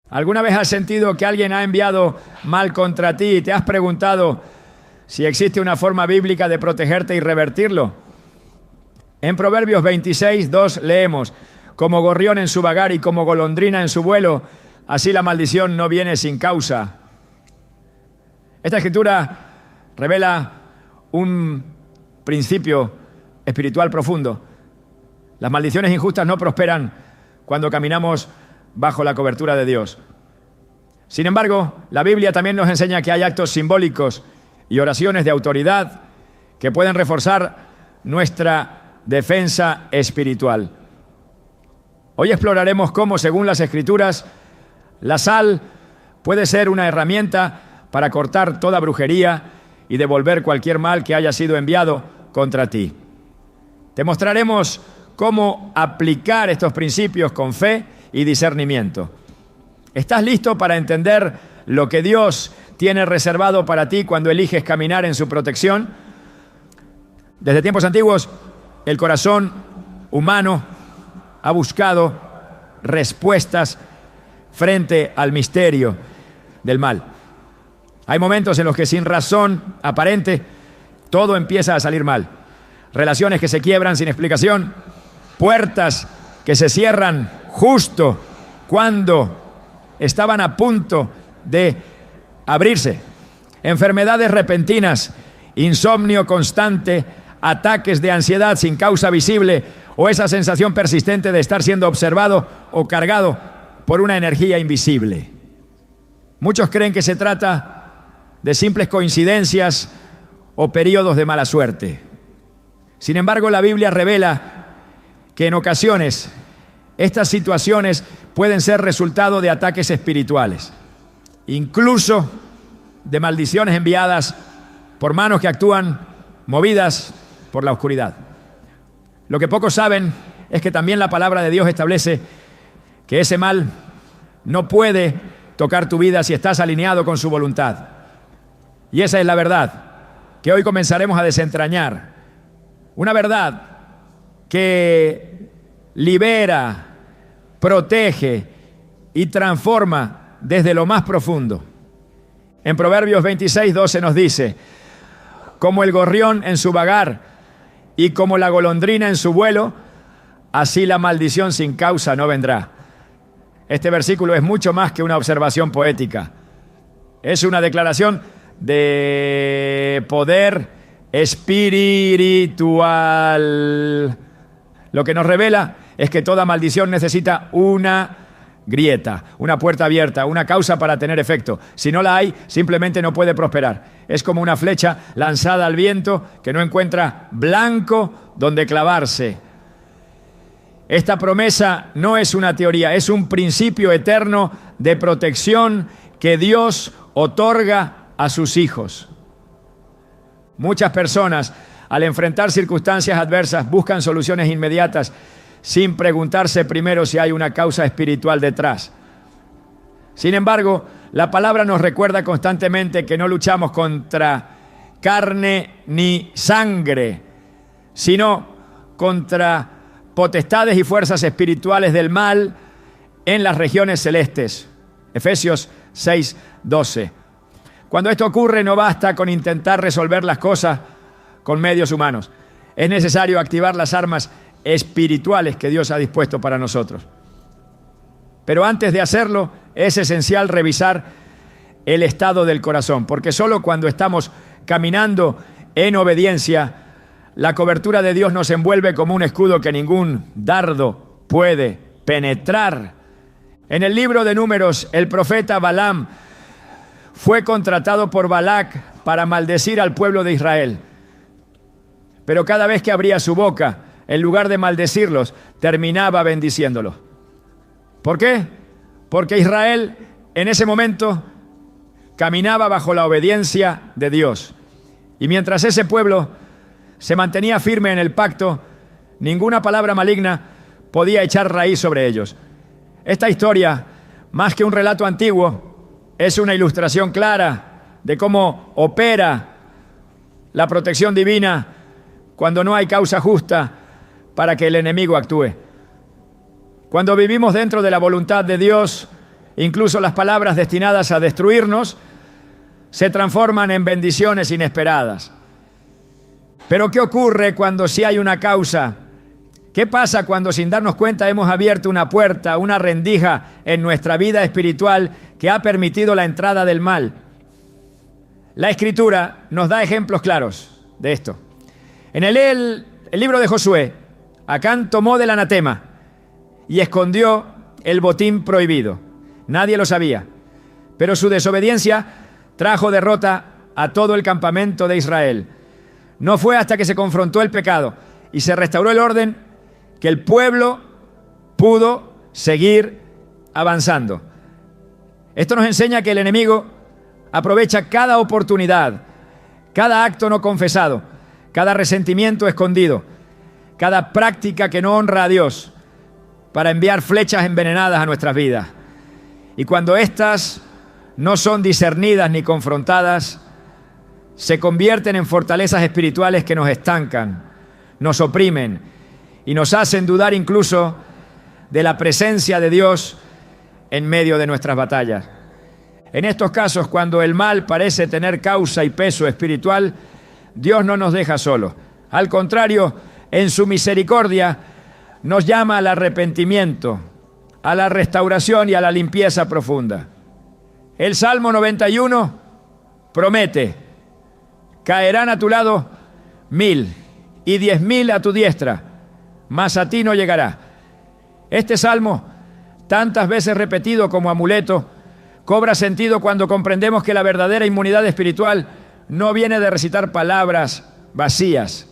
¿Alguna vez has sentido que alguien ha enviado mal contra ti y te has preguntado si existe una forma bíblica de protegerte y revertirlo? En Proverbios 26:2 leemos: como gorrión en su vagar y como golondrina en su vuelo, así la maldición no viene sin causa. Esta escritura revela un principio espiritual profundo. Las maldiciones injustas no prosperan cuando caminamos bajo la cobertura de Dios. Sin embargo, la Biblia también nos enseña que hay actos simbólicos y oraciones de autoridad que pueden reforzar nuestra defensa espiritual. Hoy exploraremos cómo, según las Escrituras, la sal puede ser una herramienta para cortar toda brujería y devolver cualquier mal que haya sido enviado contra ti. Te mostraremos cómo aplicar estos principios con fe y discernimiento. ¿Estás listo para entender lo que Dios tiene reservado para ti cuando eliges caminar en su protección? Desde tiempos antiguos, el corazón humano ha buscado respuestas frente al misterio del mal. Hay momentos en los que sin razón aparente todo empieza a salir mal. Relaciones que se quiebran sin explicación, puertas que se cierran justo cuando estaban a punto de abrirse, enfermedades repentinas, insomnio constante, ataques de ansiedad sin causa visible o esa sensación persistente de estar siendo observado o cargado por una energía invisible. Muchos creen que se trata de simples coincidencias o periodos de mala suerte. Sin embargo, la Biblia revela que en ocasiones estas situaciones pueden ser resultado de ataques espirituales, incluso de maldiciones enviadas por manos que actúan movidas por la oscuridad. Lo que pocos saben es que también la palabra de Dios establece que ese mal no puede tocar tu vida si estás alineado con su voluntad. Y esa es la verdad que hoy comenzaremos a desentrañar. Una verdad que libera, protege y transforma desde lo más profundo. En Proverbios 26:12 nos dice: como el gorrión en su vagar y como la golondrina en su vuelo, así la maldición sin causa no vendrá. Este versículo es mucho más que una observación poética. Es una declaración de poder espiritual. Lo que nos revela es que toda maldición necesita una grieta, una puerta abierta, una causa para tener efecto. Si no la hay, simplemente no puede prosperar. Es como una flecha lanzada al viento que no encuentra blanco donde clavarse. Esta promesa no es una teoría, es un principio eterno de protección que Dios otorga a sus hijos. Muchas personas, al enfrentar circunstancias adversas, buscan soluciones inmediatas sin preguntarse primero si hay una causa espiritual detrás. Sin embargo, la palabra nos recuerda constantemente que no luchamos contra carne ni sangre, sino contra potestades y fuerzas espirituales del mal en las regiones celestes. Efesios 6:12. Cuando esto ocurre, no basta con intentar resolver las cosas con medios humanos. Es necesario activar las armas espirituales que Dios ha dispuesto para nosotros. Pero antes de hacerlo, es esencial revisar el estado del corazón, porque solo cuando estamos caminando en obediencia, la cobertura de Dios nos envuelve como un escudo que ningún dardo puede penetrar. En el libro de Números, el profeta Balaam fue contratado por Balac para maldecir al pueblo de Israel. Pero cada vez que abría su boca, en lugar de maldecirlos, terminaba bendiciéndolos. ¿Por qué? Porque Israel en ese momento caminaba bajo la obediencia de Dios. Y mientras ese pueblo se mantenía firme en el pacto, ninguna palabra maligna podía echar raíz sobre ellos. Esta historia, más que un relato antiguo, es una ilustración clara de cómo opera la protección divina cuando no hay causa justa para que el enemigo actúe. Cuando vivimos dentro de la voluntad de Dios Incluso las palabras destinadas a destruirnos se transforman en bendiciones inesperadas. Pero ¿qué ocurre cuando sí hay una causa? ¿Qué pasa cuando sin darnos cuenta hemos abierto una puerta, una rendija en nuestra vida espiritual que ha permitido la entrada del mal? La Escritura nos da ejemplos claros de esto. En el libro de Josué, Acán tomó del anatema y escondió el botín prohibido. Nadie lo sabía, pero su desobediencia trajo derrota a todo el campamento de Israel. No fue hasta que se confrontó el pecado y se restauró el orden que el pueblo pudo seguir avanzando. Esto nos enseña que el enemigo aprovecha cada oportunidad, cada acto no confesado, cada resentimiento escondido, cada práctica que no honra a Dios para enviar flechas envenenadas a nuestras vidas. Y cuando éstas no son discernidas ni confrontadas, se convierten en fortalezas espirituales que nos estancan, nos oprimen y nos hacen dudar incluso de la presencia de Dios en medio de nuestras batallas. En estos casos, cuando el mal parece tener causa y peso espiritual, Dios no nos deja solos. Al contrario, en su misericordia nos llama al arrepentimiento, a la restauración y a la limpieza profunda. El Salmo 91 promete: caerán a tu lado 1000 y 10.000 a tu diestra, mas a ti no llegará. Este salmo, tantas veces repetido como amuleto, cobra sentido cuando comprendemos que la verdadera inmunidad espiritual no viene de recitar palabras vacías,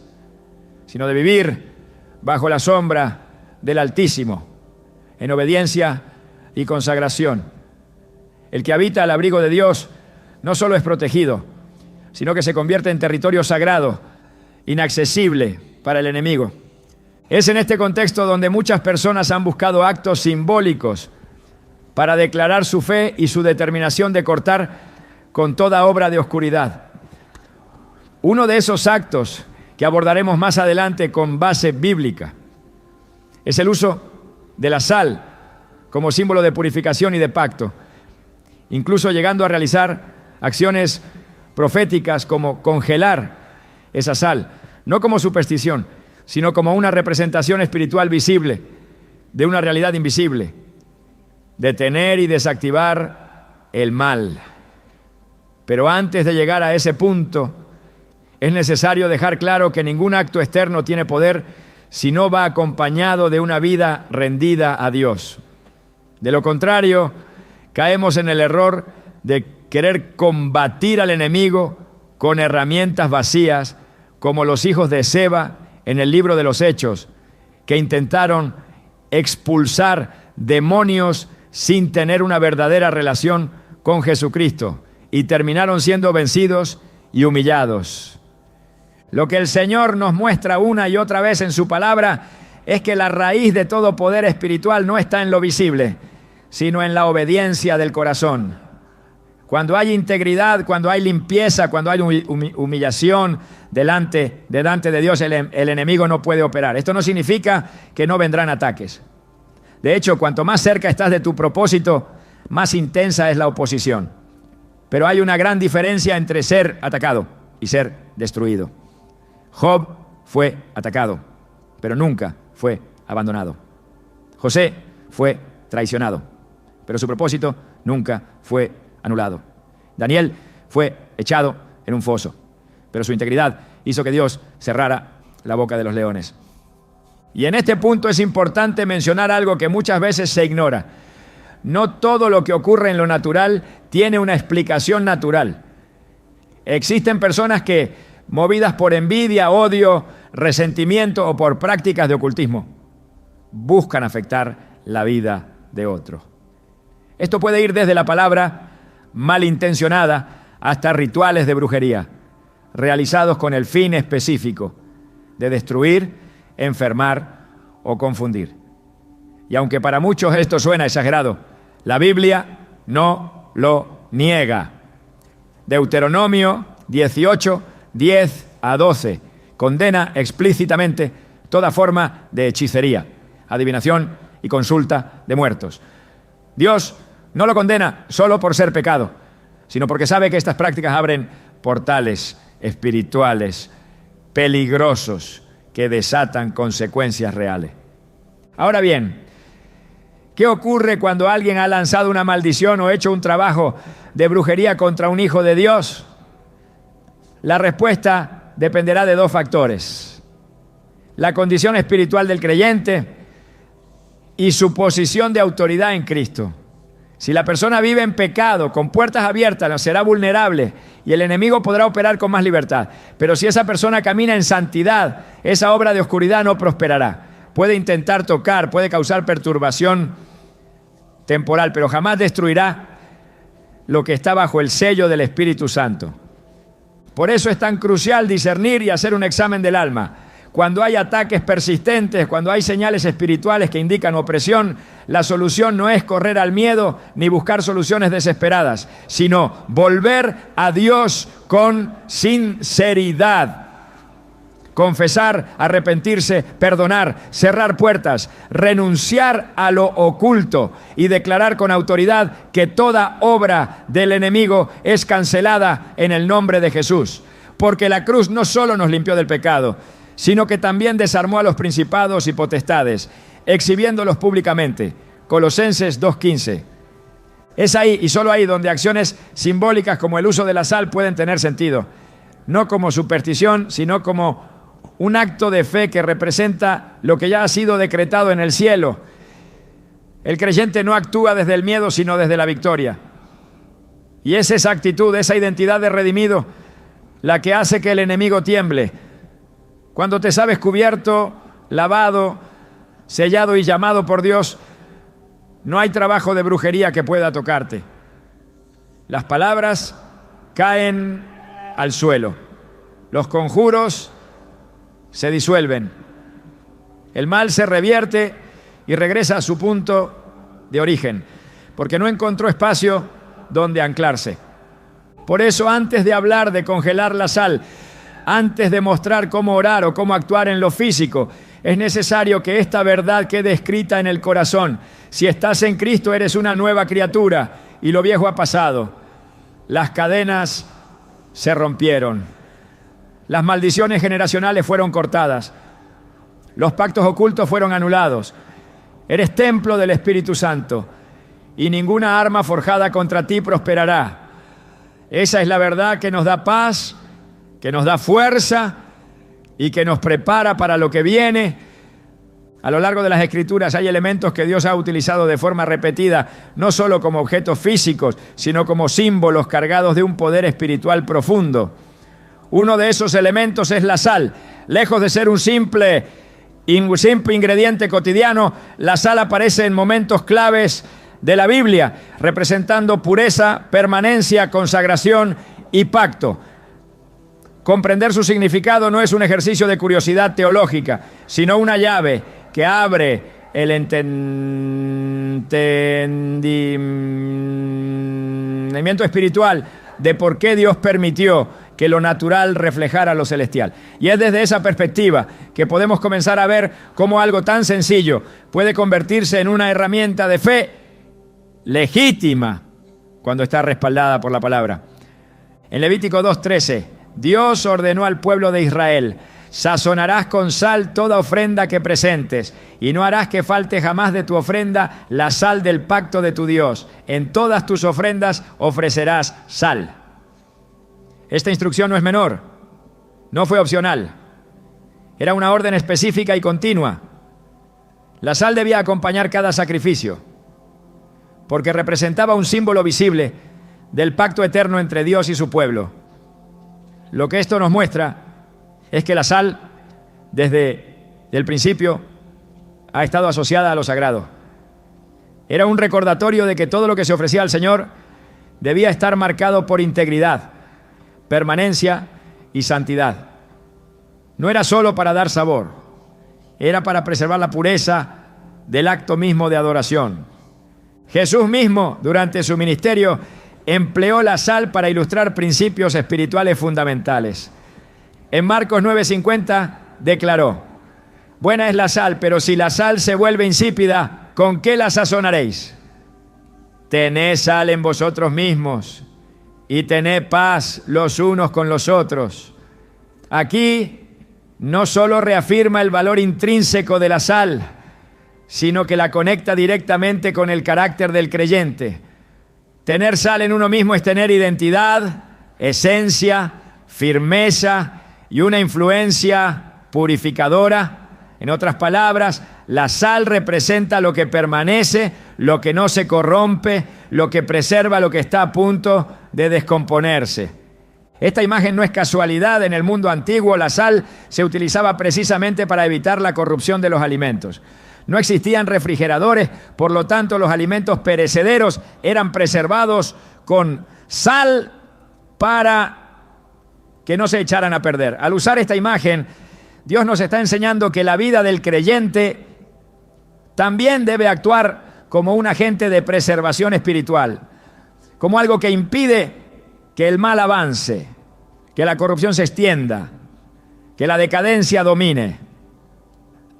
sino de vivir bajo la sombra del Altísimo, en obediencia y consagración. El que habita al abrigo de Dios no solo es protegido, sino que se convierte en territorio sagrado, inaccesible para el enemigo. Es en este contexto donde muchas personas han buscado actos simbólicos para declarar su fe y su determinación de cortar con toda obra de oscuridad. Uno de esos actos que abordaremos más adelante con base bíblica es el uso de la sal como símbolo de purificación y de pacto, incluso llegando a realizar acciones proféticas como congelar esa sal, no como superstición, sino como una representación espiritual visible de una realidad invisible, detener y desactivar el mal. Pero antes de llegar a ese punto, es necesario dejar claro que ningún acto externo tiene poder si no va acompañado de una vida rendida a Dios. De lo contrario, caemos en el error de querer combatir al enemigo con herramientas vacías, como los hijos de Seba en el libro de los Hechos, que intentaron expulsar demonios sin tener una verdadera relación con Jesucristo y terminaron siendo vencidos y humillados. Lo que el Señor nos muestra una y otra vez en su palabra es que la raíz de todo poder espiritual no está en lo visible, sino en la obediencia del corazón. Cuando hay integridad, cuando hay limpieza, cuando hay humillación delante de Dios, el enemigo no puede operar. Esto no significa que no vendrán ataques. De hecho, cuanto más cerca estás de tu propósito, más intensa es la oposición. Pero hay una gran diferencia entre ser atacado y ser destruido. Job fue atacado, pero nunca fue abandonado. José fue traicionado, pero su propósito nunca fue anulado. Daniel fue echado en un foso, pero su integridad hizo que Dios cerrara la boca de los leones. Y en este punto es importante mencionar algo que muchas veces se ignora. No todo lo que ocurre en lo natural tiene una explicación natural. Existen personas que, movidas por envidia, odio, resentimiento o por prácticas de ocultismo, buscan afectar la vida de otro. Esto puede ir desde la palabra malintencionada hasta rituales de brujería, realizados con el fin específico de destruir, enfermar o confundir. Y aunque para muchos esto suena exagerado, la Biblia no lo niega. Deuteronomio 18, 10 a 12 condena explícitamente toda forma de hechicería, adivinación y consulta de muertos. Dios No lo condena solo por ser pecado, sino porque sabe que estas prácticas abren portales espirituales peligrosos que desatan consecuencias reales. Ahora bien, ¿qué ocurre cuando alguien ha lanzado una maldición o hecho un trabajo de brujería contra un hijo de Dios? La respuesta dependerá de dos factores: la condición espiritual del creyente y su posición de autoridad en Cristo. Si la persona vive en pecado, con puertas abiertas, será vulnerable y el enemigo podrá operar con más libertad. Pero si esa persona camina en santidad, esa obra de oscuridad no prosperará. Puede intentar tocar, puede causar perturbación temporal, pero jamás destruirá lo que está bajo el sello del Espíritu Santo. Por eso es tan crucial discernir y hacer un examen del alma. Cuando hay ataques persistentes, cuando hay señales espirituales que indican opresión, la solución no es correr al miedo ni buscar soluciones desesperadas, sino volver a Dios con sinceridad. Confesar, arrepentirse, perdonar, cerrar puertas, renunciar a lo oculto y declarar con autoridad que toda obra del enemigo es cancelada en el nombre de Jesús. Porque la cruz no solo nos limpió del pecado, sino que también desarmó a los principados y potestades, exhibiéndolos públicamente. Colosenses 2:15. Es ahí y solo ahí donde acciones simbólicas como el uso de la sal pueden tener sentido, no como superstición, sino como un acto de fe que representa lo que ya ha sido decretado en el cielo. El creyente no actúa desde el miedo, sino desde la victoria. Y es esa actitud, esa identidad de redimido, la que hace que el enemigo tiemble. Cuando te sabes cubierto, lavado, sellado y llamado por Dios, no hay trabajo de brujería que pueda tocarte. Las palabras caen al suelo. Los conjuros se disuelven. El mal se revierte y regresa a su punto de origen, porque no encontró espacio donde anclarse. Por eso, antes de hablar de congelar la sal, antes de mostrar cómo orar o cómo actuar en lo físico, es necesario que esta verdad quede escrita en el corazón. Si estás en Cristo, eres una nueva criatura y lo viejo ha pasado. Las cadenas se rompieron. Las maldiciones generacionales fueron cortadas. Los pactos ocultos fueron anulados. Eres templo del Espíritu Santo y ninguna arma forjada contra ti prosperará. Esa es la verdad que nos da paz, que nos da fuerza y que nos prepara para lo que viene. A lo largo de las Escrituras hay elementos que Dios ha utilizado de forma repetida, no solo como objetos físicos, sino como símbolos cargados de un poder espiritual profundo. Uno de esos elementos es la sal. Lejos de ser un simple ingrediente cotidiano, la sal aparece en momentos claves de la Biblia, representando pureza, permanencia, consagración y pacto. Comprender su significado no es un ejercicio de curiosidad teológica, sino una llave que abre el entendimiento espiritual de por qué Dios permitió que lo natural reflejara lo celestial. Y es desde esa perspectiva que podemos comenzar a ver cómo algo tan sencillo puede convertirse en una herramienta de fe legítima cuando está respaldada por la palabra. En Levítico 2:13, Dios ordenó al pueblo de Israel: sazonarás con sal toda ofrenda que presentes, y no harás que falte jamás de tu ofrenda la sal del pacto de tu Dios. En todas tus ofrendas ofrecerás sal. Esta instrucción no es menor, no fue opcional. Era una orden específica y continua. La sal debía acompañar cada sacrificio, porque representaba un símbolo visible del pacto eterno entre Dios y su pueblo. Lo que esto nos muestra es que la sal, desde el principio, ha estado asociada a lo sagrado. Era un recordatorio de que todo lo que se ofrecía al Señor debía estar marcado por integridad, permanencia y santidad. No era solo para dar sabor, era para preservar la pureza del acto mismo de adoración. Jesús mismo, durante su ministerio, empleó la sal para ilustrar principios espirituales fundamentales. En Marcos 9:50 declaró: buena es la sal, pero si la sal se vuelve insípida, ¿con qué la sazonaréis? tened sal en vosotros mismos y tened paz los unos con los otros. Aquí no solo reafirma el valor intrínseco de la sal, sino que la conecta directamente con el carácter del creyente. Tener sal en uno mismo es tener identidad, esencia, firmeza y una influencia purificadora. En otras palabras, la sal representa lo que permanece, lo que no se corrompe, lo que preserva lo que está a punto de descomponerse. Esta imagen no es casualidad. En el mundo antiguo la sal se utilizaba precisamente para evitar la corrupción de los alimentos. No existían refrigeradores, por lo tanto los alimentos perecederos eran preservados con sal para que no se echaran a perder. Al usar esta imagen, Dios nos está enseñando que la vida del creyente también debe actuar como un agente de preservación espiritual, como algo que impide que el mal avance, que la corrupción se extienda, que la decadencia domine.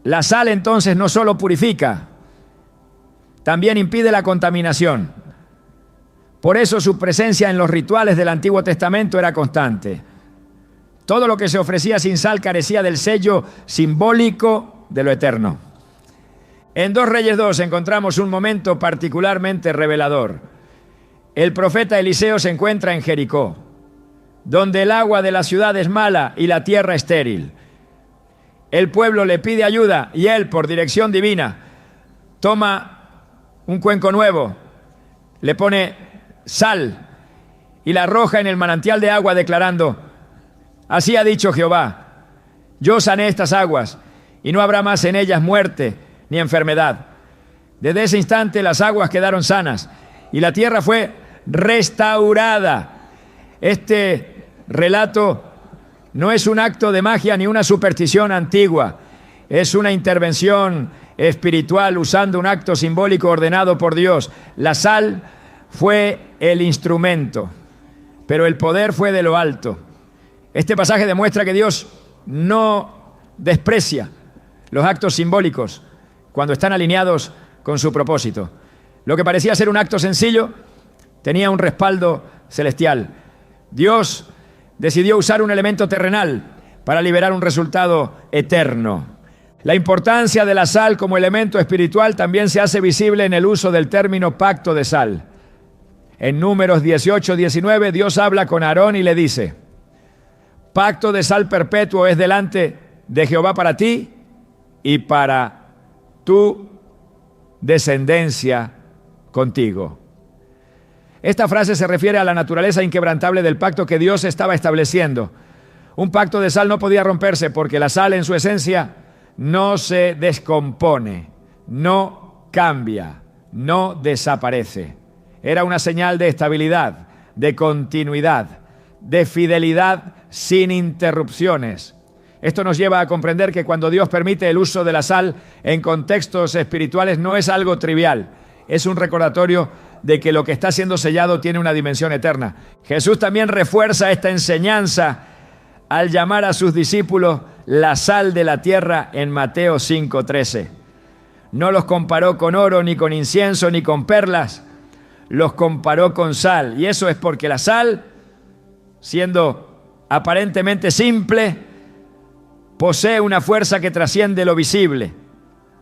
La sal entonces no solo purifica, también impide la contaminación. Por eso su presencia en los rituales del Antiguo Testamento era constante. Todo lo que se ofrecía sin sal carecía del sello simbólico de lo eterno. En 2 Reyes 2 encontramos un momento particularmente revelador. El profeta Eliseo se encuentra en Jericó, donde el agua de la ciudad es mala y la tierra estéril. El pueblo le pide ayuda y él, por dirección divina, toma un cuenco nuevo, le pone sal y la arroja en el manantial de agua, declarando: así ha dicho Jehová, yo sané estas aguas y no habrá más en ellas muerte ni enfermedad. Desde ese instante las aguas quedaron sanas y la tierra fue restaurada. Este relato no es un acto de magia ni una superstición antigua, es una intervención espiritual usando un acto simbólico ordenado por Dios. La sal fue el instrumento, pero el poder fue de lo alto. Este pasaje demuestra que Dios no desprecia los actos simbólicos cuando están alineados con su propósito. Lo que parecía ser un acto sencillo tenía un respaldo celestial. Dios decidió usar un elemento terrenal para liberar un resultado eterno. La importancia de la sal como elemento espiritual también se hace visible en el uso del término pacto de sal. En Números 18-19, Dios habla con Aarón y le dice: pacto de sal perpetuo es delante de Jehová para ti y para tu descendencia contigo. Esta frase se refiere a la naturaleza inquebrantable del pacto que Dios estaba estableciendo. Un pacto de sal no podía romperse porque la sal en su esencia no se descompone, no cambia, no desaparece. Era una señal de estabilidad, de continuidad, de fidelidad sin interrupciones. Esto nos lleva a comprender que cuando Dios permite el uso de la sal en contextos espirituales no es algo trivial, es un recordatorio de que lo que está siendo sellado tiene una dimensión eterna. Jesús también refuerza esta enseñanza al llamar a sus discípulos la sal de la tierra en Mateo 5:13. No los comparó con oro, ni con incienso, ni con perlas, los comparó con sal. Y eso es porque la sal, siendo aparentemente simple, posee una fuerza que trasciende lo visible,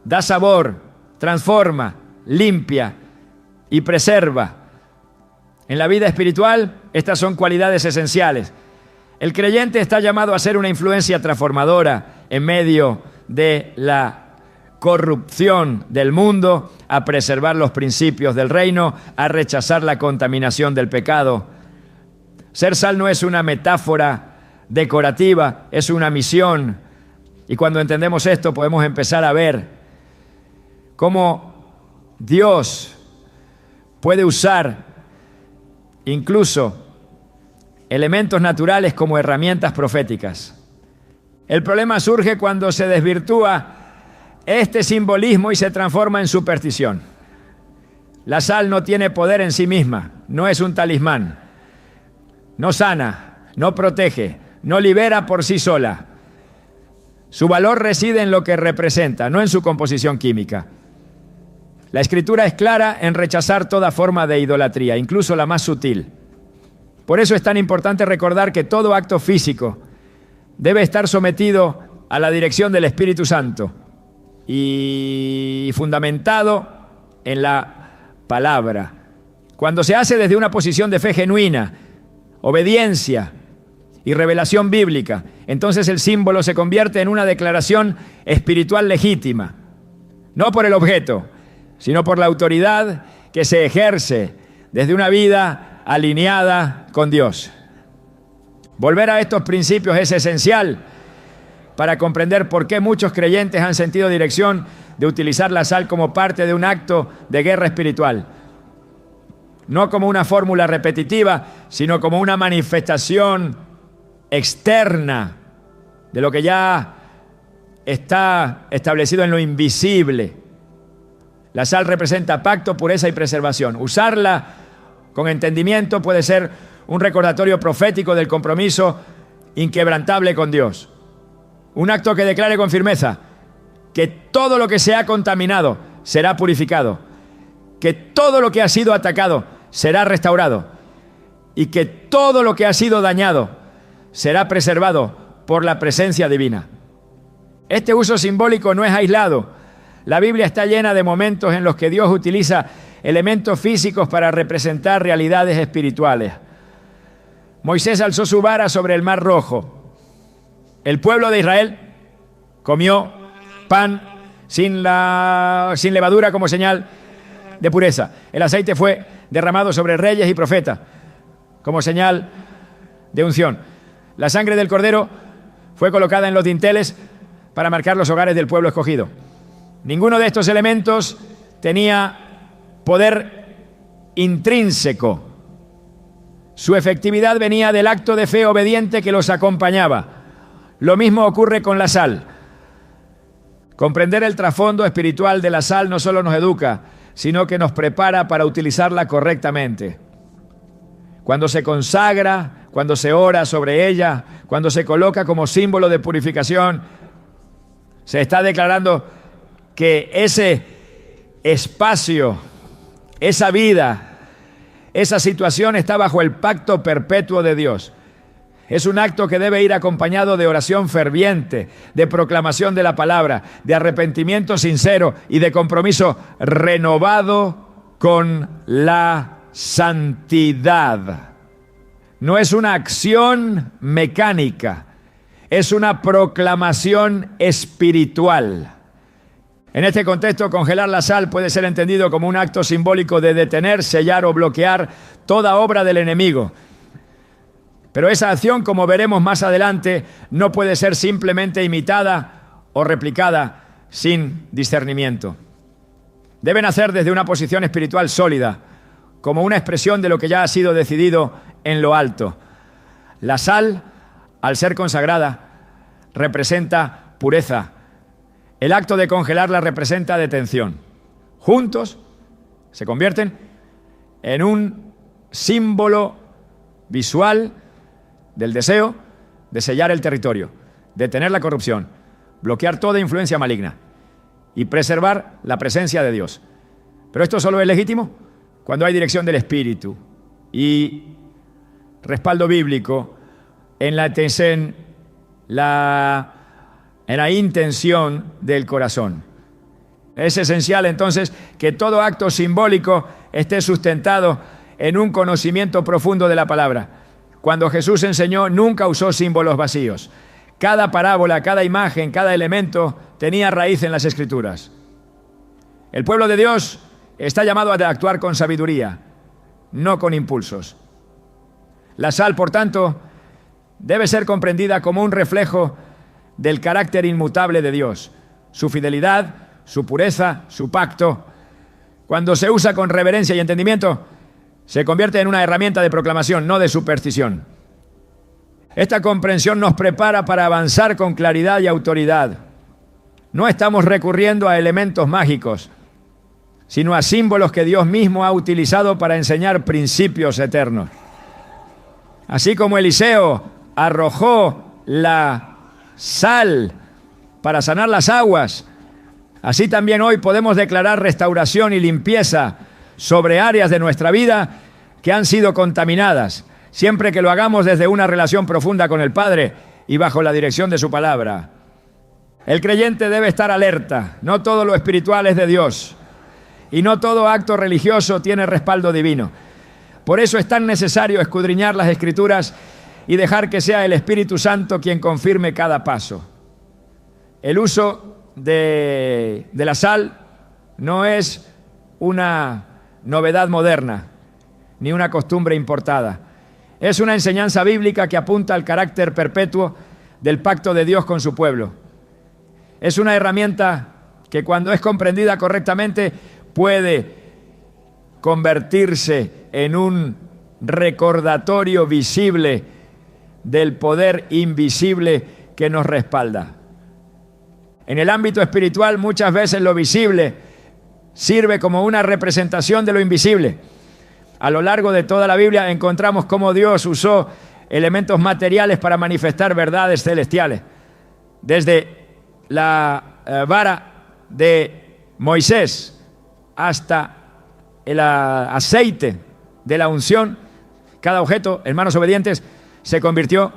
da sabor, transforma, limpia y preserva. En la vida espiritual, estas son cualidades esenciales. El creyente está llamado a ser una influencia transformadora en medio de la corrupción del mundo, a preservar los principios del reino, a rechazar la contaminación del pecado. Ser sal no es una metáfora decorativa, es una misión. Y cuando entendemos esto, podemos empezar a ver cómo Dios puede usar incluso elementos naturales como herramientas proféticas. El problema surge cuando se desvirtúa este simbolismo y se transforma en superstición. La sal no tiene poder en sí misma, no es un talismán, no sana, no protege, no libera por sí sola. Su valor reside en lo que representa, no en su composición química. La Escritura es clara en rechazar toda forma de idolatría, incluso la más sutil. Por eso es tan importante recordar que todo acto físico debe estar sometido a la dirección del Espíritu Santo y fundamentado en la palabra. Cuando se hace desde una posición de fe genuina, obediencia y revelación bíblica, entonces el símbolo se convierte en una declaración espiritual legítima, no por el objeto, sino por la autoridad que se ejerce desde una vida alineada con Dios. Volver a estos principios es esencial para comprender por qué muchos creyentes han sentido dirección de utilizar la sal como parte de un acto de guerra espiritual. No como una fórmula repetitiva, sino como una manifestación externa de lo que ya está establecido en lo invisible. La sal representa pacto, pureza y preservación. Usarla con entendimiento puede ser un recordatorio profético del compromiso inquebrantable con Dios. Un acto que declare con firmeza que todo lo que se ha contaminado será purificado, que todo lo que ha sido atacado será restaurado y que todo lo que ha sido dañado será preservado por la presencia divina. Este uso simbólico no es aislado. La Biblia está llena de momentos en los que Dios utiliza elementos físicos para representar realidades espirituales. Moisés alzó su vara sobre el Mar Rojo. El pueblo de Israel comió pan sin levadura como señal de pureza. El aceite fue derramado sobre reyes y profetas como señal de unción. La sangre del cordero fue colocada en los dinteles para marcar los hogares del pueblo escogido. Ninguno de estos elementos tenía poder intrínseco. Su efectividad venía del acto de fe obediente que los acompañaba. Lo mismo ocurre con la sal. Comprender el trasfondo espiritual de la sal no solo nos educa, sino que nos prepara para utilizarla correctamente. Cuando se consagra, cuando se ora sobre ella, cuando se coloca como símbolo de purificación, se está declarando que ese espacio, esa vida, esa situación está bajo el pacto perpetuo de Dios. Es un acto que debe ir acompañado de oración ferviente, de proclamación de la palabra, de arrepentimiento sincero y de compromiso renovado con la santidad. No es una acción mecánica, es una proclamación espiritual. En este contexto, congelar la sal puede ser entendido como un acto simbólico de detener, sellar o bloquear toda obra del enemigo. Pero esa acción, como veremos más adelante, no puede ser simplemente imitada o replicada sin discernimiento. Deben hacer desde una posición espiritual sólida, como una expresión de lo que ya ha sido decidido en lo alto. La sal, al ser consagrada, representa pureza. El acto de congelarla representa detención. Juntos se convierten en un símbolo visual del deseo de sellar el territorio, detener la corrupción, bloquear toda influencia maligna y preservar la presencia de Dios. Pero esto solo es legítimo cuando hay dirección del Espíritu y respaldo bíblico en la intención del corazón. Es esencial entonces que todo acto simbólico esté sustentado en un conocimiento profundo de la palabra. Cuando Jesús enseñó, nunca usó símbolos vacíos. Cada parábola, cada imagen, cada elemento tenía raíz en las Escrituras. El pueblo de Dios está llamado a actuar con sabiduría, no con impulsos. La sal, por tanto, debe ser comprendida como un reflejo del carácter inmutable de Dios, su fidelidad, su pureza, su pacto. Cuando se usa con reverencia y entendimiento, se convierte en una herramienta de proclamación, no de superstición. Esta comprensión nos prepara para avanzar con claridad y autoridad. No estamos recurriendo a elementos mágicos, sino a símbolos que Dios mismo ha utilizado para enseñar principios eternos. Así como Eliseo arrojó la sal para sanar las aguas Así también hoy podemos declarar restauración y limpieza sobre áreas de nuestra vida que han sido contaminadas, siempre que lo hagamos desde una relación profunda con el Padre y bajo la dirección de su palabra. El creyente debe estar alerta. No todo lo espiritual es de Dios y no todo acto religioso tiene respaldo divino. Por eso es tan necesario escudriñar las Escrituras y dejar que sea el Espíritu Santo quien confirme cada paso. El uso de la sal no es una novedad moderna ni una costumbre importada. Es una enseñanza bíblica que apunta al carácter perpetuo del pacto de Dios con su pueblo. Es una herramienta que, cuando es comprendida correctamente, puede convertirse en un recordatorio visible del poder invisible que nos respalda. En el ámbito espiritual, muchas veces lo visible sirve como una representación de lo invisible. A lo largo de toda la Biblia encontramos cómo Dios usó elementos materiales para manifestar verdades celestiales. Desde la vara de Moisés hasta el aceite de la unción, cada objeto, en manos obedientes, se convirtió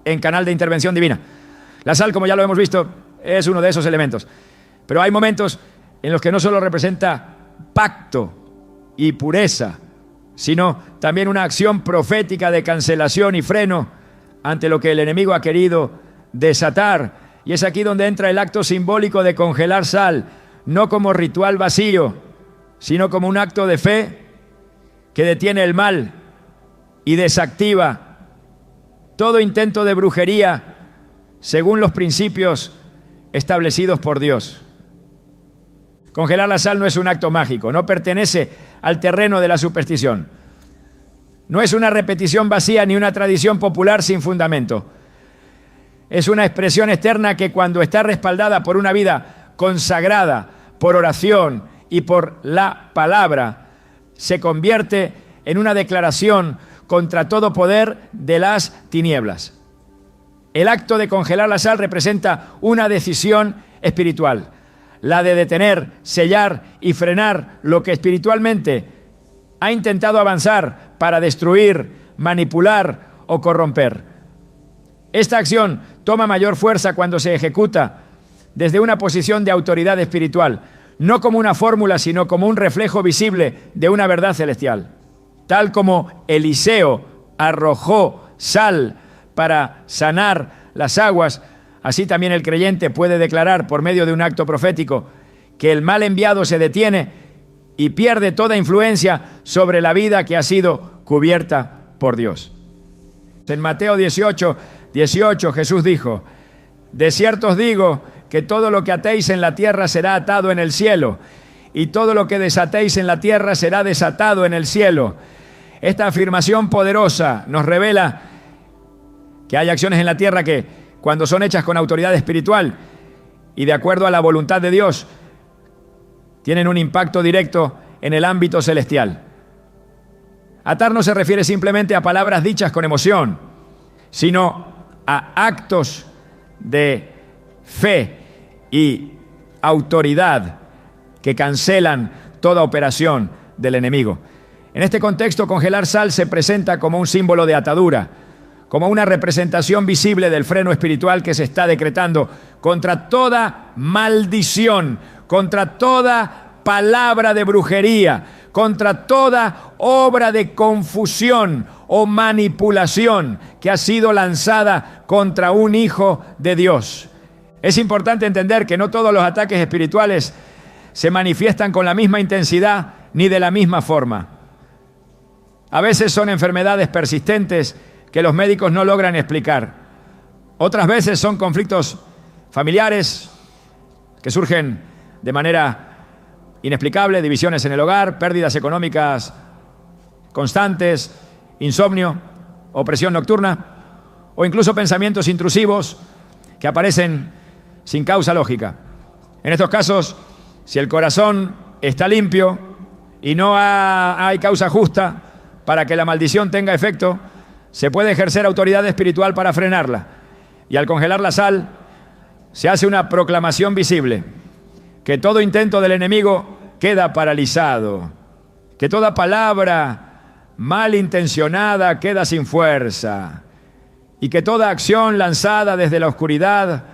en canal de intervención divina. La sal, como ya lo hemos visto, es uno de esos elementos. Pero hay momentos en los que no solo representa pacto y pureza, sino también una acción profética de cancelación y freno ante lo que el enemigo ha querido desatar. Y es aquí donde entra el acto simbólico de congelar sal, no como ritual vacío, sino como un acto de fe que detiene el mal y desactiva todo intento de brujería según los principios establecidos por Dios. Congelar la sal no es un acto mágico, no pertenece al terreno de la superstición. No es una repetición vacía ni una tradición popular sin fundamento. Es una expresión externa que, cuando está respaldada por una vida consagrada, por oración y por la palabra, se convierte en una declaración contra todo poder de las tinieblas. El acto de congelar la sal representa una decisión espiritual, la de detener, sellar y frenar lo que espiritualmente ha intentado avanzar para destruir, manipular o corromper. Esta acción toma mayor fuerza cuando se ejecuta desde una posición de autoridad espiritual, no como una fórmula, sino como un reflejo visible de una verdad celestial. Tal como Eliseo arrojó sal para sanar las aguas, así también el creyente puede declarar por medio de un acto profético que el mal enviado se detiene y pierde toda influencia sobre la vida que ha sido cubierta por Dios. En Mateo 18:18 Jesús dijo: de cierto os digo que todo lo que atéis en la tierra será atado en el cielo, y todo lo que desatéis en la tierra será desatado en el cielo. Esta afirmación poderosa nos revela que hay acciones en la tierra que, cuando son hechas con autoridad espiritual y de acuerdo a la voluntad de Dios, tienen un impacto directo en el ámbito celestial. Atar no se refiere simplemente a palabras dichas con emoción, sino a actos de fe y autoridad que cancelan toda operación del enemigo. En este contexto, congelar sal se presenta como un símbolo de atadura, como una representación visible del freno espiritual que se está decretando contra toda maldición, contra toda palabra de brujería, contra toda obra de confusión o manipulación que ha sido lanzada contra un hijo de Dios. Es importante entender que no todos los ataques espirituales se manifiestan con la misma intensidad ni de la misma forma. A veces son enfermedades persistentes que los médicos no logran explicar. Otras veces son conflictos familiares que surgen de manera inexplicable, divisiones en el hogar, pérdidas económicas constantes, insomnio, opresión nocturna o incluso pensamientos intrusivos que aparecen sin causa lógica. En estos casos, si el corazón está limpio y no hay causa justa para que la maldición tenga efecto, se puede ejercer autoridad espiritual para frenarla. Y al congelar la sal, se hace una proclamación visible. que todo intento del enemigo queda paralizado, que toda palabra malintencionada queda sin fuerza y que toda acción lanzada desde la oscuridad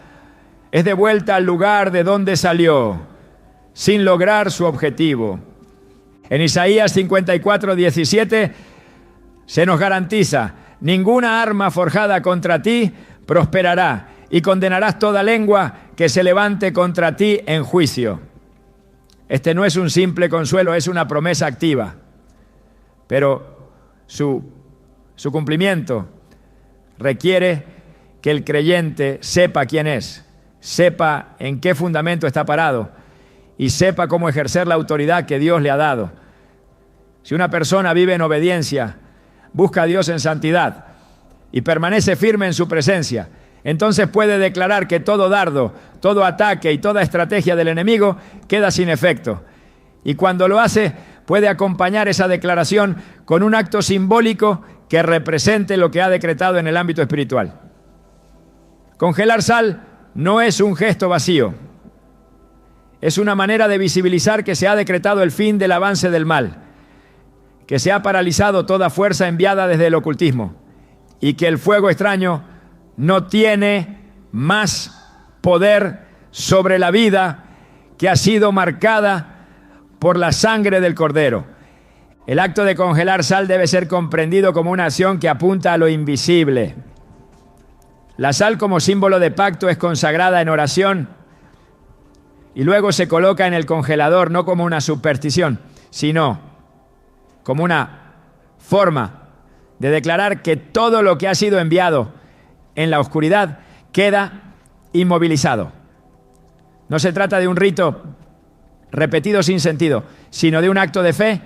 es devuelta al lugar de donde salió, sin lograr su objetivo. En Isaías 54:17 se nos garantiza: ninguna arma forjada contra ti prosperará, y condenarás toda lengua que se levante contra ti en juicio. Este no es un simple consuelo, es una promesa activa. Pero su cumplimiento requiere que el creyente sepa quién es, sepa en qué fundamento está parado y sepa cómo ejercer la autoridad que Dios le ha dado. Si una persona vive en obediencia, busca a Dios en santidad y permanece firme en su presencia, entonces puede declarar que todo dardo, todo ataque y toda estrategia del enemigo queda sin efecto. Y cuando lo hace, puede acompañar esa declaración con un acto simbólico que represente lo que ha decretado en el ámbito espiritual. Congelar sal no es un gesto vacío. Es una manera de visibilizar que se ha decretado el fin del avance del mal, que se ha paralizado toda fuerza enviada desde el ocultismo y que el fuego extraño no tiene más poder sobre la vida que ha sido marcada por la sangre del Cordero. El acto de congelar sal debe ser comprendido como una acción que apunta a lo invisible. La sal, como símbolo de pacto, es consagrada en oración y luego se coloca en el congelador, no como una superstición, sino como una forma de declarar que todo lo que ha sido enviado en la oscuridad queda inmovilizado. No se trata de un rito repetido sin sentido, sino de un acto de fe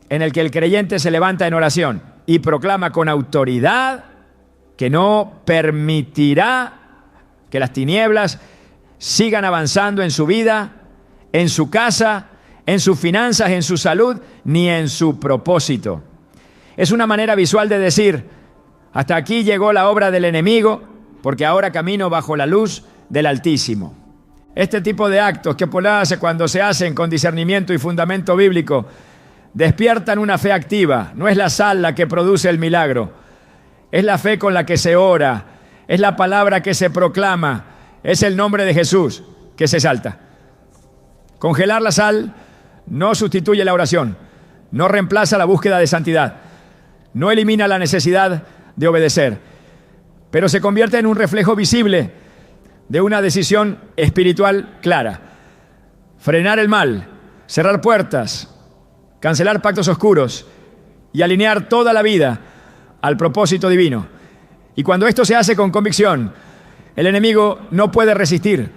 en el que el creyente se levanta en oración y proclama con autoridad que no permitirá que las tinieblas sigan avanzando en su vida, en su casa, en sus finanzas, en su salud, ni en su propósito. Es una manera visual de decir: hasta aquí llegó la obra del enemigo, porque ahora camino bajo la luz del Altísimo. Este tipo de actos que cuando se hacen con discernimiento y fundamento bíblico, despiertan una fe activa. No es la sal la que produce el milagro, es la fe con la que se ora, es la palabra que se proclama, es el nombre de Jesús que se exalta. Congelar la sal no sustituye la oración, no reemplaza la búsqueda de santidad, no elimina la necesidad de obedecer, pero se convierte en un reflejo visible de una decisión espiritual clara. Frenar el mal, cerrar puertas, cancelar pactos oscuros y alinear toda la vida al propósito divino. Y cuando esto se hace con convicción, el enemigo no puede resistir,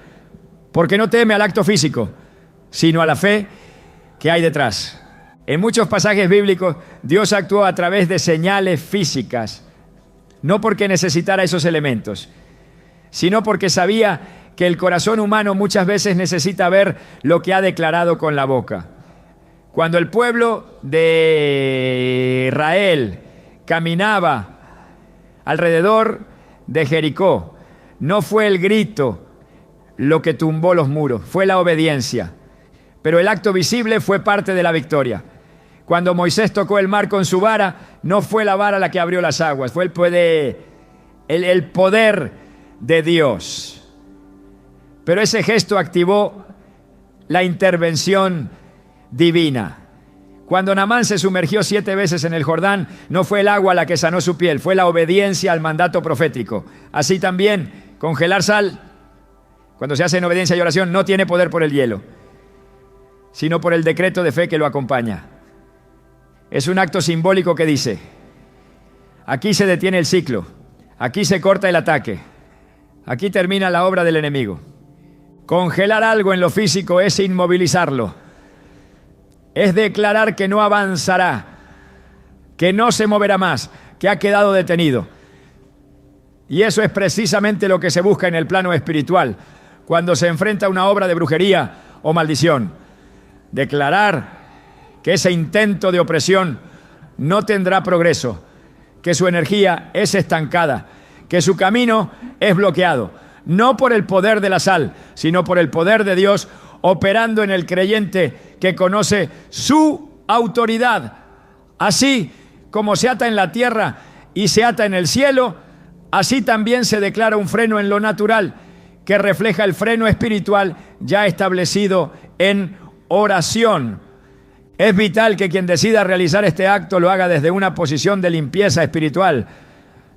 porque no teme al acto físico, sino a la fe que hay detrás. En muchos pasajes bíblicos, Dios actuó a través de señales físicas, no porque necesitara esos elementos, sino porque sabía que el corazón humano muchas veces necesita ver lo que ha declarado con la boca. Cuando el pueblo de Israel caminaba alrededor de Jericó, no fue el grito lo que tumbó los muros, fue la obediencia. Pero el acto visible fue parte de la victoria. Cuando Moisés tocó el mar con su vara, no fue la vara la que abrió las aguas, fue el poder de Dios. Pero ese gesto activó la intervención divina. Cuando Naamán se sumergió 7 veces en el Jordán, no fue el agua la que sanó su piel, fue la obediencia al mandato profético. Así también, congelar sal, cuando se hace en obediencia y oración, no tiene poder por el hielo, sino por el decreto de fe que lo acompaña. Es un acto simbólico que dice: aquí se detiene el ciclo, aquí se corta el ataque, aquí termina la obra del enemigo. Congelar algo en lo físico es inmovilizarlo, es declarar que no avanzará, que no se moverá más, que ha quedado detenido. Y eso es precisamente lo que se busca en el plano espiritual, cuando se enfrenta a una obra de brujería o maldición. Declarar que ese intento de opresión no tendrá progreso, que su energía es estancada, que su camino es bloqueado, no por el poder de la sal, sino por el poder de Dios operando en el creyente que conoce su autoridad. Así como se ata en la tierra y se ata en el cielo, así también se declara un freno en lo natural que refleja el freno espiritual ya establecido en oración. Es vital que quien decida realizar este acto lo haga desde una posición de limpieza espiritual.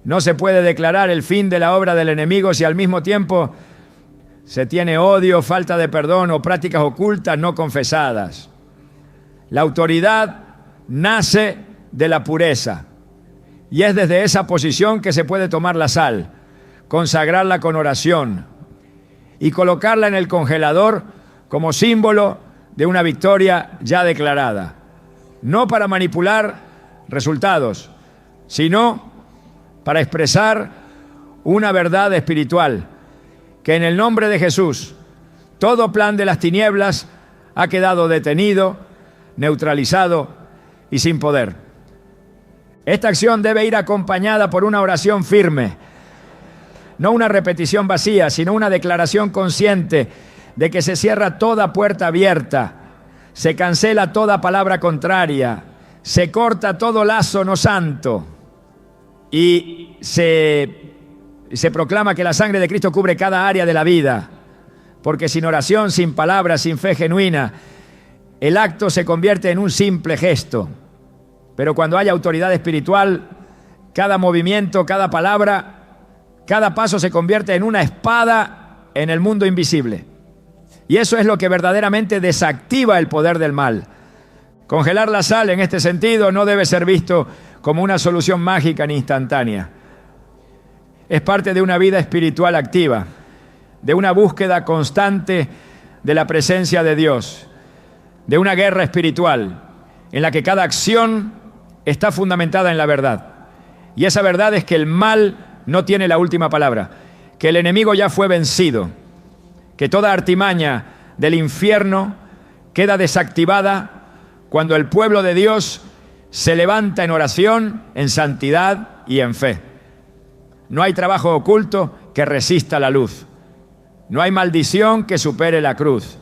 No se puede declarar el fin de la obra del enemigo si al mismo tiempo se tiene odio, falta de perdón o prácticas ocultas no confesadas. La autoridad nace de la pureza y es desde esa posición que se puede tomar la sal, consagrarla con oración y colocarla en el congelador como símbolo de una victoria ya declarada, no para manipular resultados, sino para expresar una verdad espiritual, que en el nombre de Jesús todo plan de las tinieblas ha quedado detenido, neutralizado y sin poder. Esta acción debe ir acompañada por una oración firme, no una repetición vacía, sino una declaración consciente de que se cierra toda puerta abierta, se cancela toda palabra contraria, se corta todo lazo no santo y se proclama que la sangre de Cristo cubre cada área de la vida, porque sin oración, sin palabras, sin fe genuina, el acto se convierte en un simple gesto. Pero cuando hay autoridad espiritual, cada movimiento, cada palabra, cada paso se convierte en una espada en el mundo invisible. Y eso es lo que verdaderamente desactiva el poder del mal. Congelar la sal en este sentido no debe ser visto como una solución mágica ni instantánea. Es parte de una vida espiritual activa, de una búsqueda constante de la presencia de Dios, de una guerra espiritual en la que cada acción está fundamentada en la verdad. Y esa verdad es que el mal no tiene la última palabra, que el enemigo ya fue vencido, que toda artimaña del infierno queda desactivada cuando el pueblo de Dios se levanta en oración, en santidad y en fe. No hay trabajo oculto que resista la luz. No hay maldición que supere la cruz.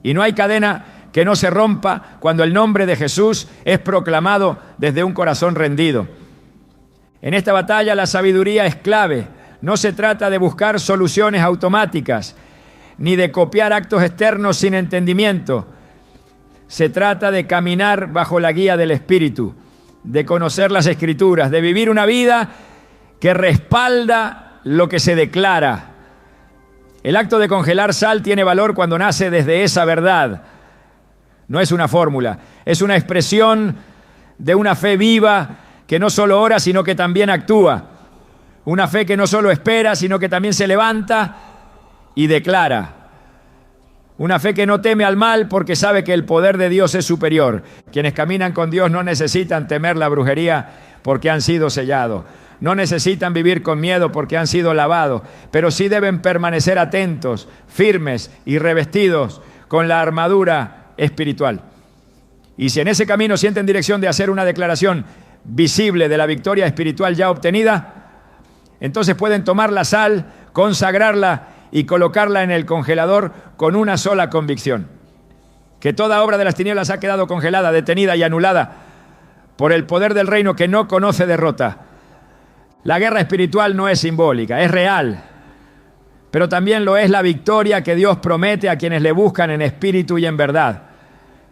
Y no hay cadena que no se rompa cuando el nombre de Jesús es proclamado desde un corazón rendido. En esta batalla la sabiduría es clave. No se trata de buscar soluciones automáticas, ni de copiar actos externos sin entendimiento. Se trata de caminar bajo la guía del Espíritu, de conocer las Escrituras, de vivir una vida que respalda lo que se declara. El acto de congelar sal tiene valor cuando nace desde esa verdad. No es una fórmula, es una expresión de una fe viva que no solo ora, sino que también actúa. Una fe que no solo espera, sino que también se levanta y declara. Una fe que no teme al mal porque sabe que el poder de Dios es superior. Quienes caminan con Dios no necesitan temer la brujería porque han sido sellados. No necesitan vivir con miedo porque han sido lavados, pero sí deben permanecer atentos, firmes y revestidos con la armadura espiritual. Y si en ese camino sienten dirección de hacer una declaración visible de la victoria espiritual ya obtenida, entonces pueden tomar la sal, consagrarla y colocarla en el congelador con una sola convicción: que toda obra de las tinieblas ha quedado congelada, detenida y anulada por el poder del reino que no conoce derrota. La guerra espiritual no es simbólica, es real, pero también lo es la victoria que Dios promete a quienes le buscan en espíritu y en verdad.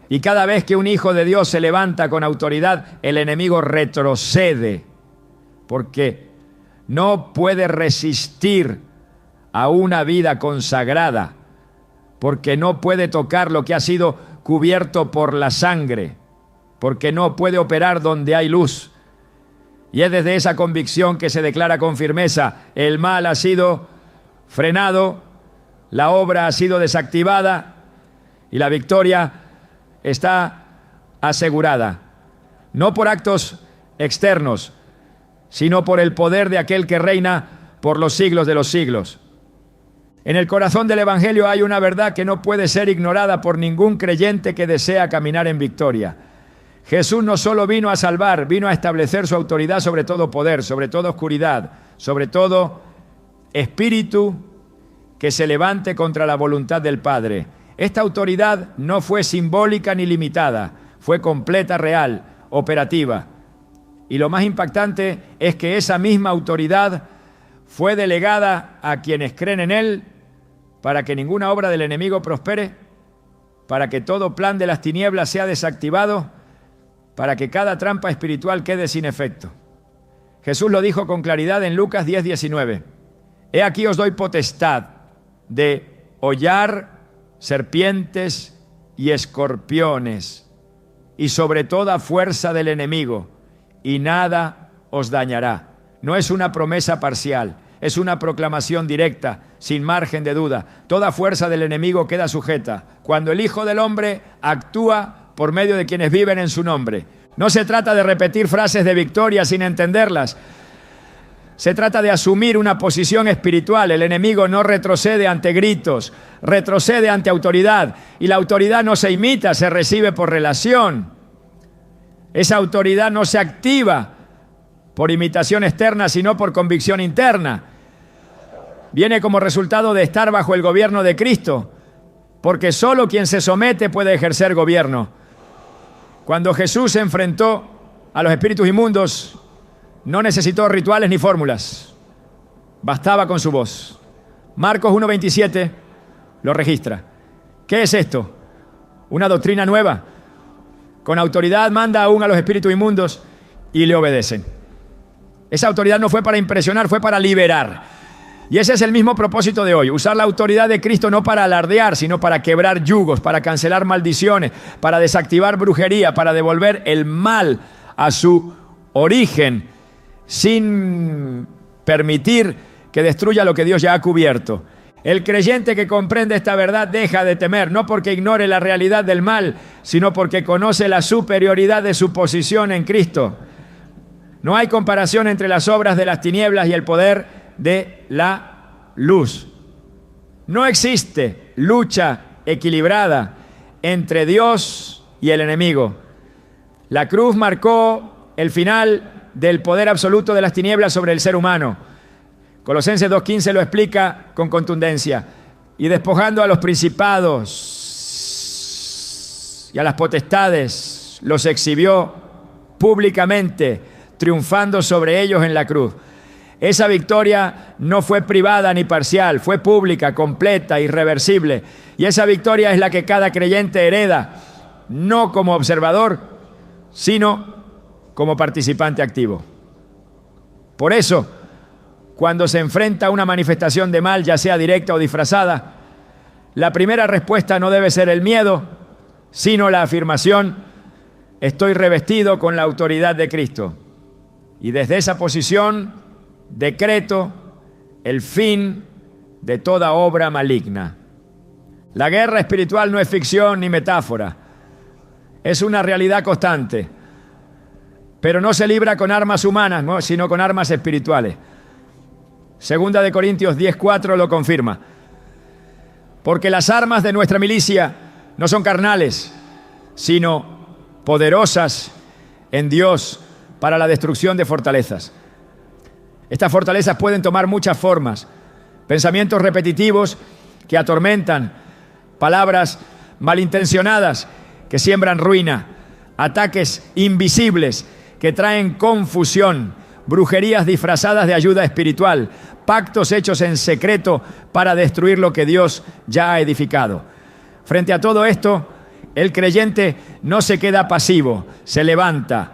Y cada vez que un hijo de Dios se levanta con autoridad, el enemigo retrocede, porque no puede resistir a una vida consagrada, porque no puede tocar lo que ha sido cubierto por la sangre, porque no puede operar donde hay luz. Y es desde esa convicción que se declara con firmeza: el mal ha sido frenado, la obra ha sido desactivada y la victoria está asegurada. No por actos externos, sino por el poder de aquel que reina por los siglos de los siglos. En el corazón del Evangelio hay una verdad que no puede ser ignorada por ningún creyente que desea caminar en victoria. Jesús no solo vino a salvar, vino a establecer su autoridad sobre todo poder, sobre toda oscuridad, sobre todo espíritu que se levante contra la voluntad del Padre. Esta autoridad no fue simbólica ni limitada, fue completa, real, operativa. Y lo más impactante es que esa misma autoridad fue delegada a quienes creen en Él para que ninguna obra del enemigo prospere, para que todo plan de las tinieblas sea desactivado, para que cada trampa espiritual quede sin efecto. Jesús lo dijo con claridad en Lucas 10:19. He aquí os doy potestad de hollar serpientes y escorpiones y sobre toda fuerza del enemigo, y nada os dañará. No es una promesa parcial, es una proclamación directa, sin margen de duda. Toda fuerza del enemigo queda sujeta cuando el Hijo del Hombre actúa por medio de quienes viven en su nombre. No se trata de repetir frases de victoria sin entenderlas. Se trata de asumir una posición espiritual. El enemigo no retrocede ante gritos, retrocede ante autoridad. Y la autoridad no se imita, se recibe por relación. Esa autoridad no se activa por imitación externa, sino por convicción interna. Viene como resultado de estar bajo el gobierno de Cristo, porque solo quien se somete puede ejercer gobierno. Cuando Jesús se enfrentó a los espíritus inmundos, no necesitó rituales ni fórmulas. Bastaba con su voz. Marcos 1:27 lo registra. ¿Qué es esto? ¿Una doctrina nueva? Con autoridad manda aún a los espíritus inmundos y le obedecen. Esa autoridad no fue para impresionar, fue para liberar. Y ese es el mismo propósito de hoy, usar la autoridad de Cristo no para alardear, sino para quebrar yugos, para cancelar maldiciones, para desactivar brujería, para devolver el mal a su origen, sin permitir que destruya lo que Dios ya ha cubierto. El creyente que comprende esta verdad deja de temer, no porque ignore la realidad del mal, sino porque conoce la superioridad de su posición en Cristo. No hay comparación entre las obras de las tinieblas y el poder de la luz. No existe lucha equilibrada entre Dios y el enemigo. La cruz marcó el final del poder absoluto de las tinieblas sobre el ser humano. Colosenses 2:15 lo explica con contundencia. Y despojando a los principados y a las potestades, los exhibió públicamente, triunfando sobre ellos en la cruz. Esa victoria no fue privada ni parcial, fue pública, completa, irreversible. Y esa victoria es la que cada creyente hereda, no como observador, sino como participante activo. Por eso, cuando se enfrenta a una manifestación de mal, ya sea directa o disfrazada, la primera respuesta no debe ser el miedo, sino la afirmación: estoy revestido con la autoridad de Cristo. Y desde esa posición decreto el fin de toda obra maligna. La guerra espiritual no es ficción ni metáfora, es una realidad constante, pero no se libra con armas humanas, ¿no?, sino con armas espirituales. Segunda de Corintios 10:4 lo confirma. Porque las armas de nuestra milicia no son carnales, sino poderosas en Dios para la destrucción de fortalezas. Estas fortalezas pueden tomar muchas formas: pensamientos repetitivos que atormentan, palabras malintencionadas que siembran ruina, ataques invisibles que traen confusión, brujerías disfrazadas de ayuda espiritual, pactos hechos en secreto para destruir lo que Dios ya ha edificado. Frente a todo esto, el creyente no se queda pasivo, se levanta,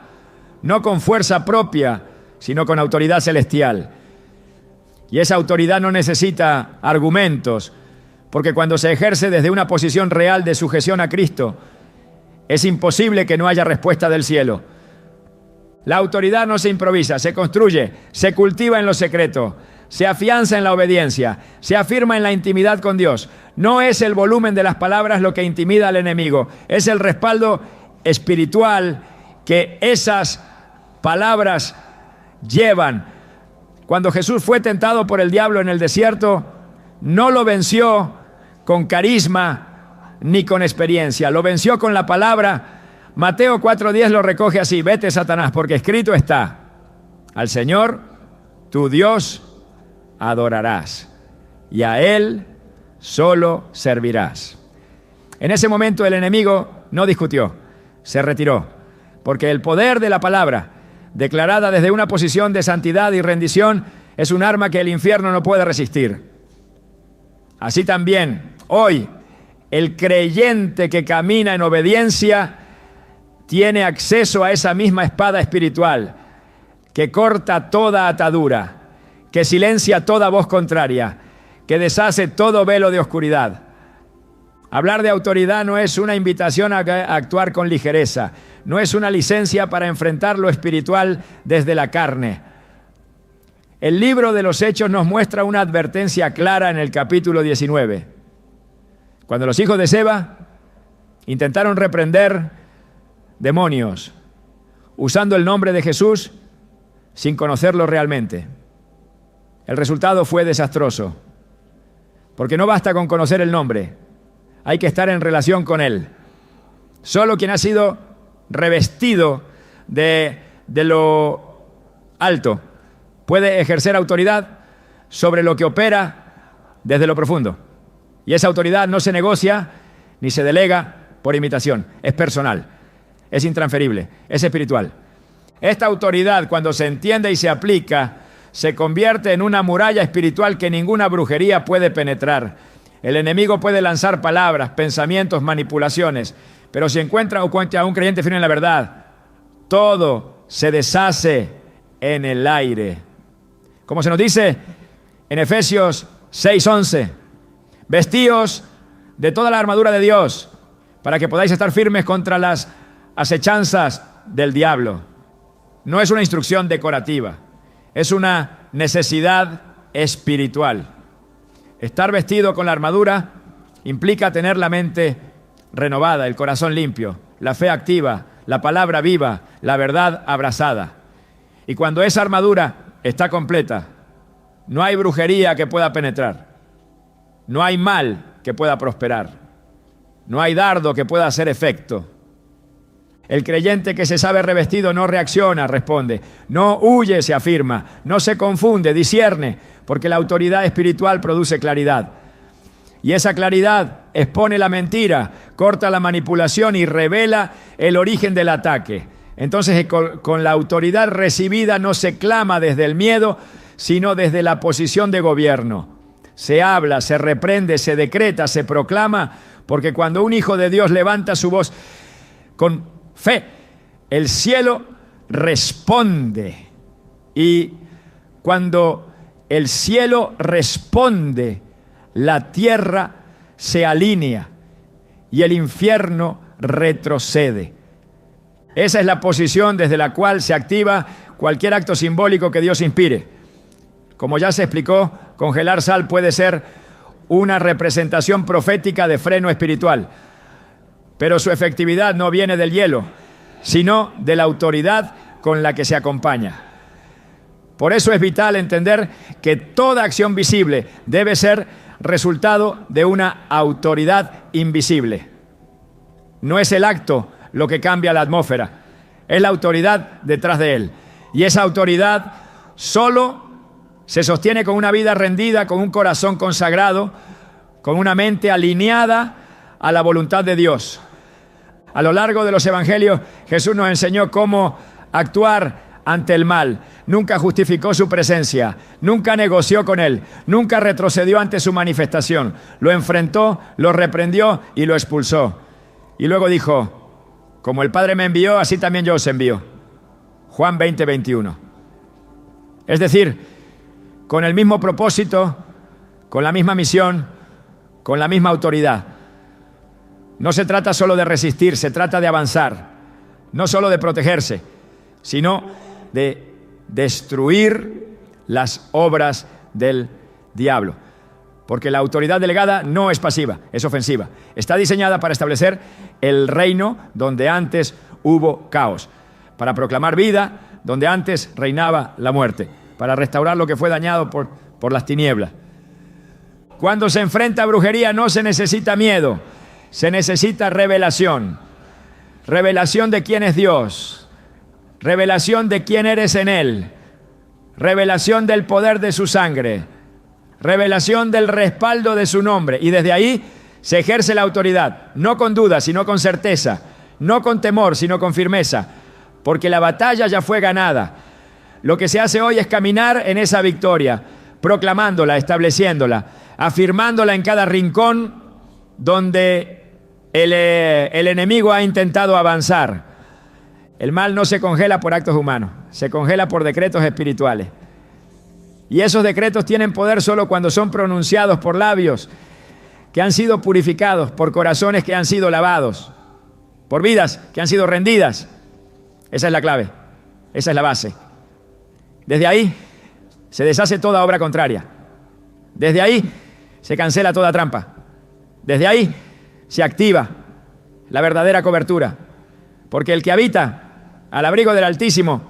no con fuerza propia, sino con autoridad celestial. Y esa autoridad no necesita argumentos, porque cuando se ejerce desde una posición real de sujeción a Cristo, es imposible que no haya respuesta del cielo. La autoridad no se improvisa, se construye, se cultiva en lo secreto, se afianza en la obediencia, se afirma en la intimidad con Dios. No es el volumen de las palabras lo que intimida al enemigo, es el respaldo espiritual que esas palabras llevan. Cuando Jesús fue tentado por el diablo en el desierto, no lo venció con carisma ni con experiencia, lo venció con la palabra. Mateo 4:10 lo recoge así: vete, Satanás, porque escrito está: al Señor tu Dios adorarás y a Él solo servirás. En ese momento el enemigo no discutió, se retiró, porque el poder de la palabra, declarada desde una posición de santidad y rendición, es un arma que el infierno no puede resistir. Así también, hoy, el creyente que camina en obediencia tiene acceso a esa misma espada espiritual que corta toda atadura, que silencia toda voz contraria, que deshace todo velo de oscuridad. Hablar de autoridad no es una invitación a actuar con ligereza, no es una licencia para enfrentar lo espiritual desde la carne. El libro de los Hechos nos muestra una advertencia clara en el capítulo 19. Cuando los hijos de Seba intentaron reprender demonios usando el nombre de Jesús sin conocerlo realmente. El resultado fue desastroso, porque no basta con conocer el nombre, hay que estar en relación con él. Solo quien ha sido revestido de lo alto puede ejercer autoridad sobre lo que opera desde lo profundo. Y esa autoridad no se negocia ni se delega por imitación, es personal, es intransferible, es espiritual. Esta autoridad, cuando se entiende y se aplica, se convierte en una muralla espiritual que ninguna brujería puede penetrar. El enemigo puede lanzar palabras, pensamientos, manipulaciones, pero si encuentra a un creyente firme en la verdad, todo se deshace en el aire. Como se nos dice en Efesios 6:11, vestíos de toda la armadura de Dios para que podáis estar firmes contra las acechanzas del diablo. No es una instrucción decorativa, es una necesidad espiritual. Estar vestido con la armadura implica tener la mente renovada, el corazón limpio, la fe activa, la palabra viva, la verdad abrazada. Y cuando esa armadura está completa, no hay brujería que pueda penetrar, no hay mal que pueda prosperar, no hay dardo que pueda hacer efecto. El creyente que se sabe revestido no reacciona, responde, no huye, se afirma, no se confunde, discierne, porque la autoridad espiritual produce claridad. Y esa claridad expone la mentira, corta la manipulación y revela el origen del ataque. Entonces, con la autoridad recibida no se clama desde el miedo, sino desde la posición de gobierno. Se habla, se reprende, se decreta, se proclama, porque cuando un hijo de Dios levanta su voz con fe, el cielo responde. Y cuando el cielo responde, la tierra se alinea y el infierno retrocede. Esa es la posición desde la cual se activa cualquier acto simbólico que Dios inspire. Como ya se explicó, congelar sal puede ser una representación profética de freno espiritual, pero su efectividad no viene del hielo, sino de la autoridad con la que se acompaña. Por eso es vital entender que toda acción visible debe ser resultado de una autoridad invisible. No es el acto lo que cambia la atmósfera, es la autoridad detrás de él. Y esa autoridad solo se sostiene con una vida rendida, con un corazón consagrado, con una mente alineada a la voluntad de Dios. A lo largo de los evangelios, Jesús nos enseñó cómo actuar ante el mal. Nunca justificó su presencia, nunca negoció con él, nunca retrocedió ante su manifestación. Lo enfrentó, lo reprendió y lo expulsó. Y luego dijo, como el Padre me envió, así también yo os envío. Juan 20:21. Es decir, con el mismo propósito, con la misma misión, con la misma autoridad. No se trata solo de resistir, se trata de avanzar. No solo de protegerse, sino de destruir las obras del diablo. Porque la autoridad delegada no es pasiva, es ofensiva. Está diseñada para establecer el reino donde antes hubo caos, para proclamar vida donde antes reinaba la muerte, para restaurar lo que fue dañado por las tinieblas. Cuando se enfrenta a brujería no se necesita miedo, se necesita revelación. Revelación de quién es Dios, revelación de quién eres en Él, revelación del poder de su sangre, revelación del respaldo de su nombre. Y desde ahí se ejerce la autoridad, no con duda, sino con certeza, no con temor, sino con firmeza, porque la batalla ya fue ganada. Lo que se hace hoy es caminar en esa victoria, proclamándola, estableciéndola, afirmándola en cada rincón donde el enemigo ha intentado avanzar. El mal no se congela por actos humanos, se congela por decretos espirituales. Y esos decretos tienen poder solo cuando son pronunciados por labios que han sido purificados, por corazones que han sido lavados, por vidas que han sido rendidas. Esa es la clave, esa es la base. Desde ahí se deshace toda obra contraria. Desde ahí se cancela toda trampa. Desde ahí se activa la verdadera cobertura. Porque el que habita al abrigo del Altísimo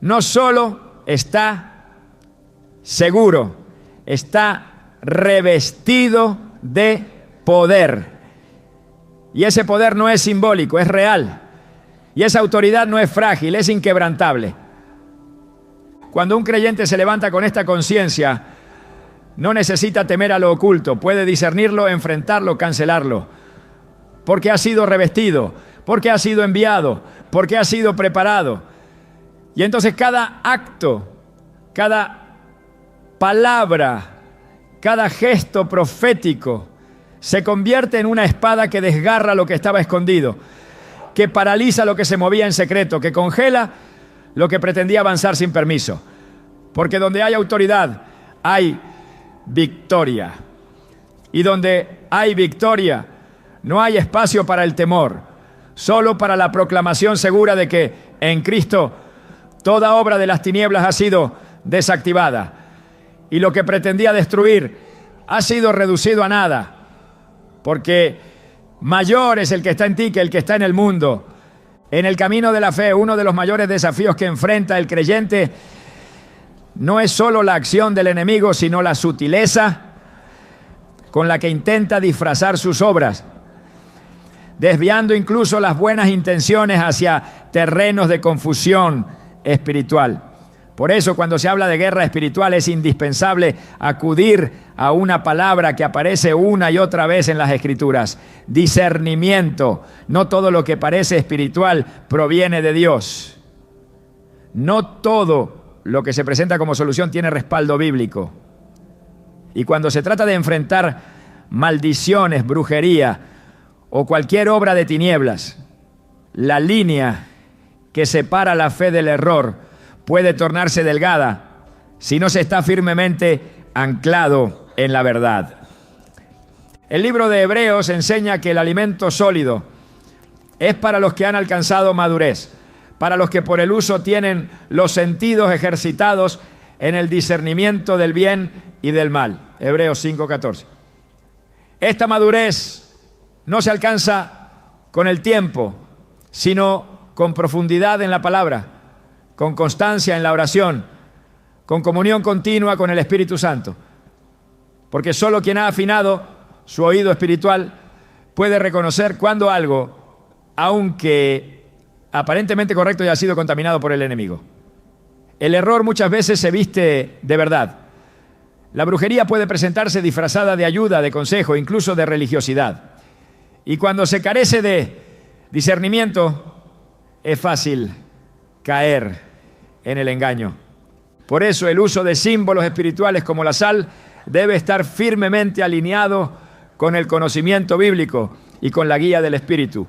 no solo está seguro, está revestido de poder. Y ese poder no es simbólico, es real. Y esa autoridad no es frágil, es inquebrantable. Cuando un creyente se levanta con esta conciencia, no necesita temer a lo oculto, puede discernirlo, enfrentarlo, cancelarlo, porque ha sido revestido, porque ha sido enviado, porque ha sido preparado. Y entonces cada acto, cada palabra, cada gesto profético se convierte en una espada que desgarra lo que estaba escondido, que paraliza lo que se movía en secreto, que congela lo que pretendía avanzar sin permiso. Porque donde hay autoridad, hay victoria. Y donde hay victoria, no hay espacio para el temor, solo para la proclamación segura de que en Cristo toda obra de las tinieblas ha sido desactivada. Y lo que pretendía destruir ha sido reducido a nada. Porque mayor es el que está en ti que el que está en el mundo. En el camino de la fe, uno de los mayores desafíos que enfrenta el creyente no es solo la acción del enemigo, sino la sutileza con la que intenta disfrazar sus obras, desviando incluso las buenas intenciones hacia terrenos de confusión espiritual. Por eso, cuando se habla de guerra espiritual, es indispensable acudir a una palabra que aparece una y otra vez en las Escrituras: discernimiento. No todo lo que parece espiritual proviene de Dios. No todo lo que se presenta como solución tiene respaldo bíblico. Y cuando se trata de enfrentar maldiciones, brujería o cualquier obra de tinieblas, la línea que separa la fe del error puede tornarse delgada si no se está firmemente anclado en la verdad. El libro de Hebreos enseña que el alimento sólido es para los que han alcanzado madurez, para los que por el uso tienen los sentidos ejercitados en el discernimiento del bien y del mal. Hebreos 5:14. Esta madurez no se alcanza con el tiempo, sino con profundidad en la palabra, con constancia en la oración, con comunión continua con el Espíritu Santo. Porque solo quien ha afinado su oído espiritual puede reconocer cuando algo, aunque aparentemente correcto, ya ha sido contaminado por el enemigo. El error muchas veces se viste de verdad. La brujería puede presentarse disfrazada de ayuda, de consejo, incluso de religiosidad. Y cuando se carece de discernimiento, es fácil caer en el engaño. Por eso el uso de símbolos espirituales como la sal debe estar firmemente alineado con el conocimiento bíblico y con la guía del Espíritu.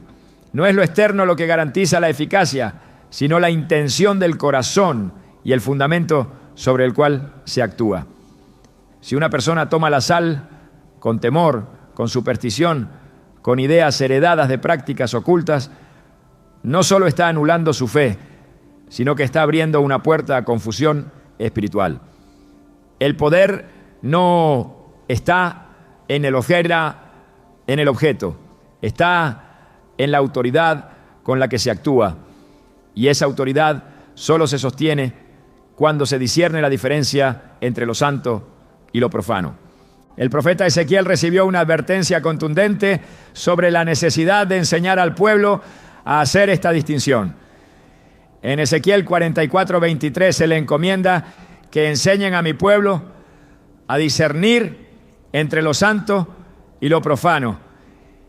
No es lo externo lo que garantiza la eficacia, sino la intención del corazón y el fundamento sobre el cual se actúa. Si una persona toma la sal con temor, con superstición, con ideas heredadas de prácticas ocultas, no solo está anulando su fe, sino que está abriendo una puerta a confusión espiritual. El poder no está en el objeto, está en la autoridad con la que se actúa. Y esa autoridad solo se sostiene cuando se discierne la diferencia entre lo santo y lo profano. El profeta Ezequiel recibió una advertencia contundente sobre la necesidad de enseñar al pueblo a hacer esta distinción. En Ezequiel 44:23 se le encomienda que enseñen a mi pueblo a discernir entre lo santo y lo profano,